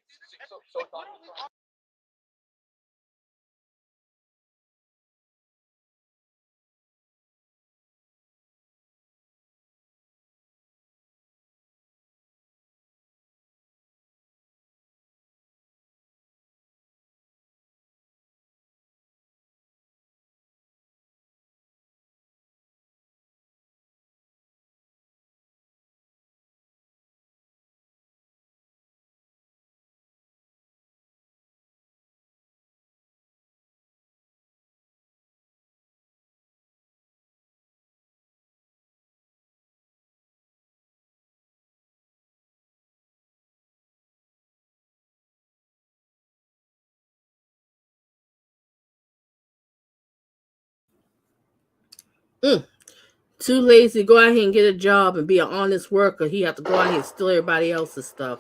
Too lazy to go out here and get a job and be an honest worker. He have to go out here and steal everybody else's stuff.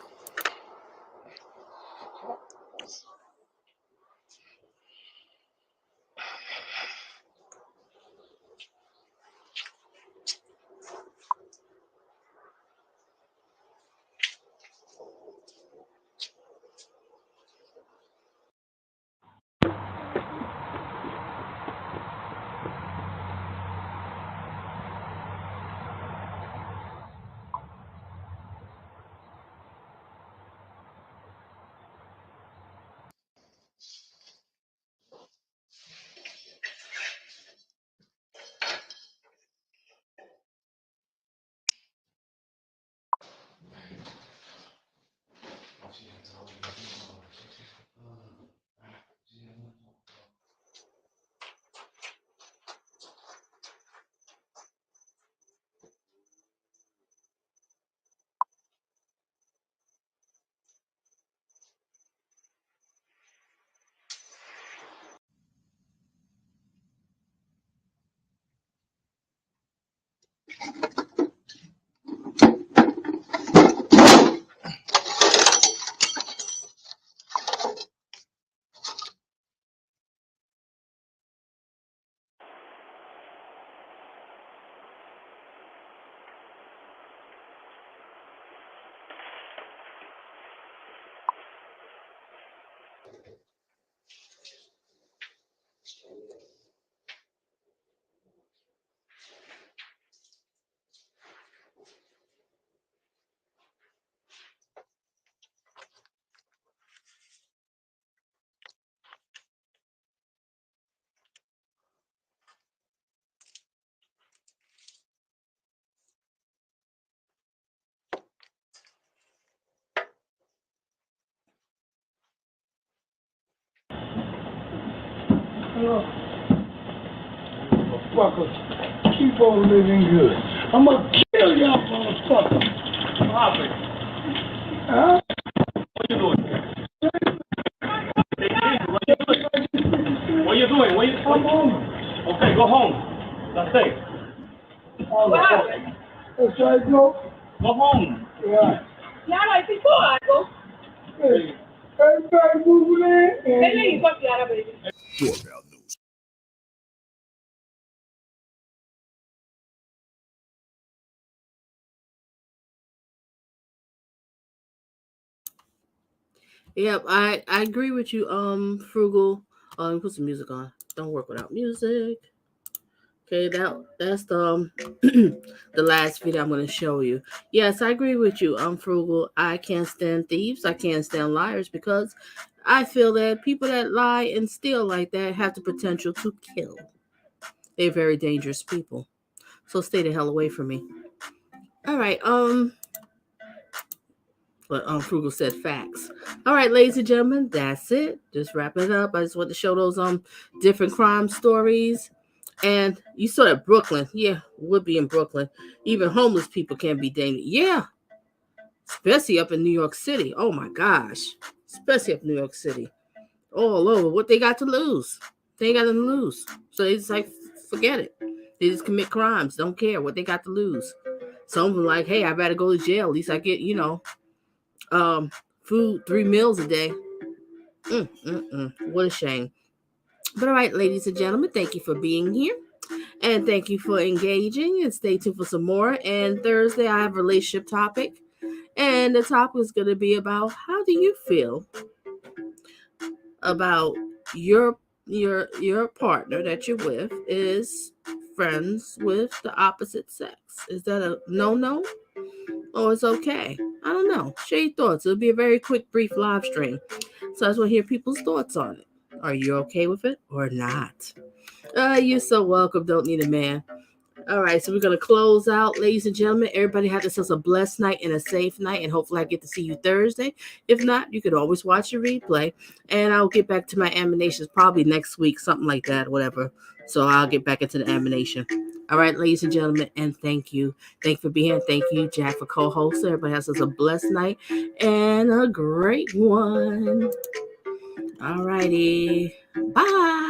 Motherfuckers, keep on living good. I'm gonna kill y'all motherfuckers. Stop it. Huh? What you doing? What you doing? I'm home. Okay, go home. That's it. What happened? Let's try to go. Go home. Yeah. Yeah, like before I go. Hey, everybody moving in. Hey, you got the other baby. Doorbell news. Yep, I agree with you, Frugal. Put some music on. Don't work without music. Okay, that's the the last video I'm going to show you. Yes, I agree with you. I'm Frugal. I can't stand thieves. I can't stand liars because I feel that people that lie and steal like that have the potential to kill. They're very dangerous people. So stay the hell away from me. All right. But Frugal said facts. All right, ladies and gentlemen, that's it. Just wrapping it up. I just want to show those different crime stories. And you saw that Brooklyn. Yeah, would be in Brooklyn. Even homeless people can be dangerous. Yeah. Especially up in New York City. Oh my gosh. Especially up in New York City. All over. What they got to lose? They ain't got nothing to lose. So they just like, forget it. They just commit crimes. Don't care what they got to lose. Some of them like, hey, I better go to jail. At least I get, food, 3 meals a day. What a shame. But all right, ladies and gentlemen, thank you for being here. And thank you for engaging. And stay tuned for some more. And Thursday, I have a relationship topic. And the topic is going to be about how do you feel about your partner that you're with is friends with the opposite sex? Is that a no? Or it's okay? I don't know. Share your thoughts. It'll be a very quick, brief live stream. So I just want to hear people's thoughts on it. Are you okay with it or not? You're so welcome. Don't need a man. All right, so we're going to close out, ladies and gentlemen. Everybody have themselves a blessed night and a safe night, and hopefully I get to see you Thursday. If not, you could always watch a replay, and I'll get back to my animations probably next week, something like that, whatever. So I'll get back into the animation. All right, ladies and gentlemen, and thank you. Thank you for being here. Thank you, Jack, for co-hosting. Everybody has a blessed night and a great one. All righty. Bye.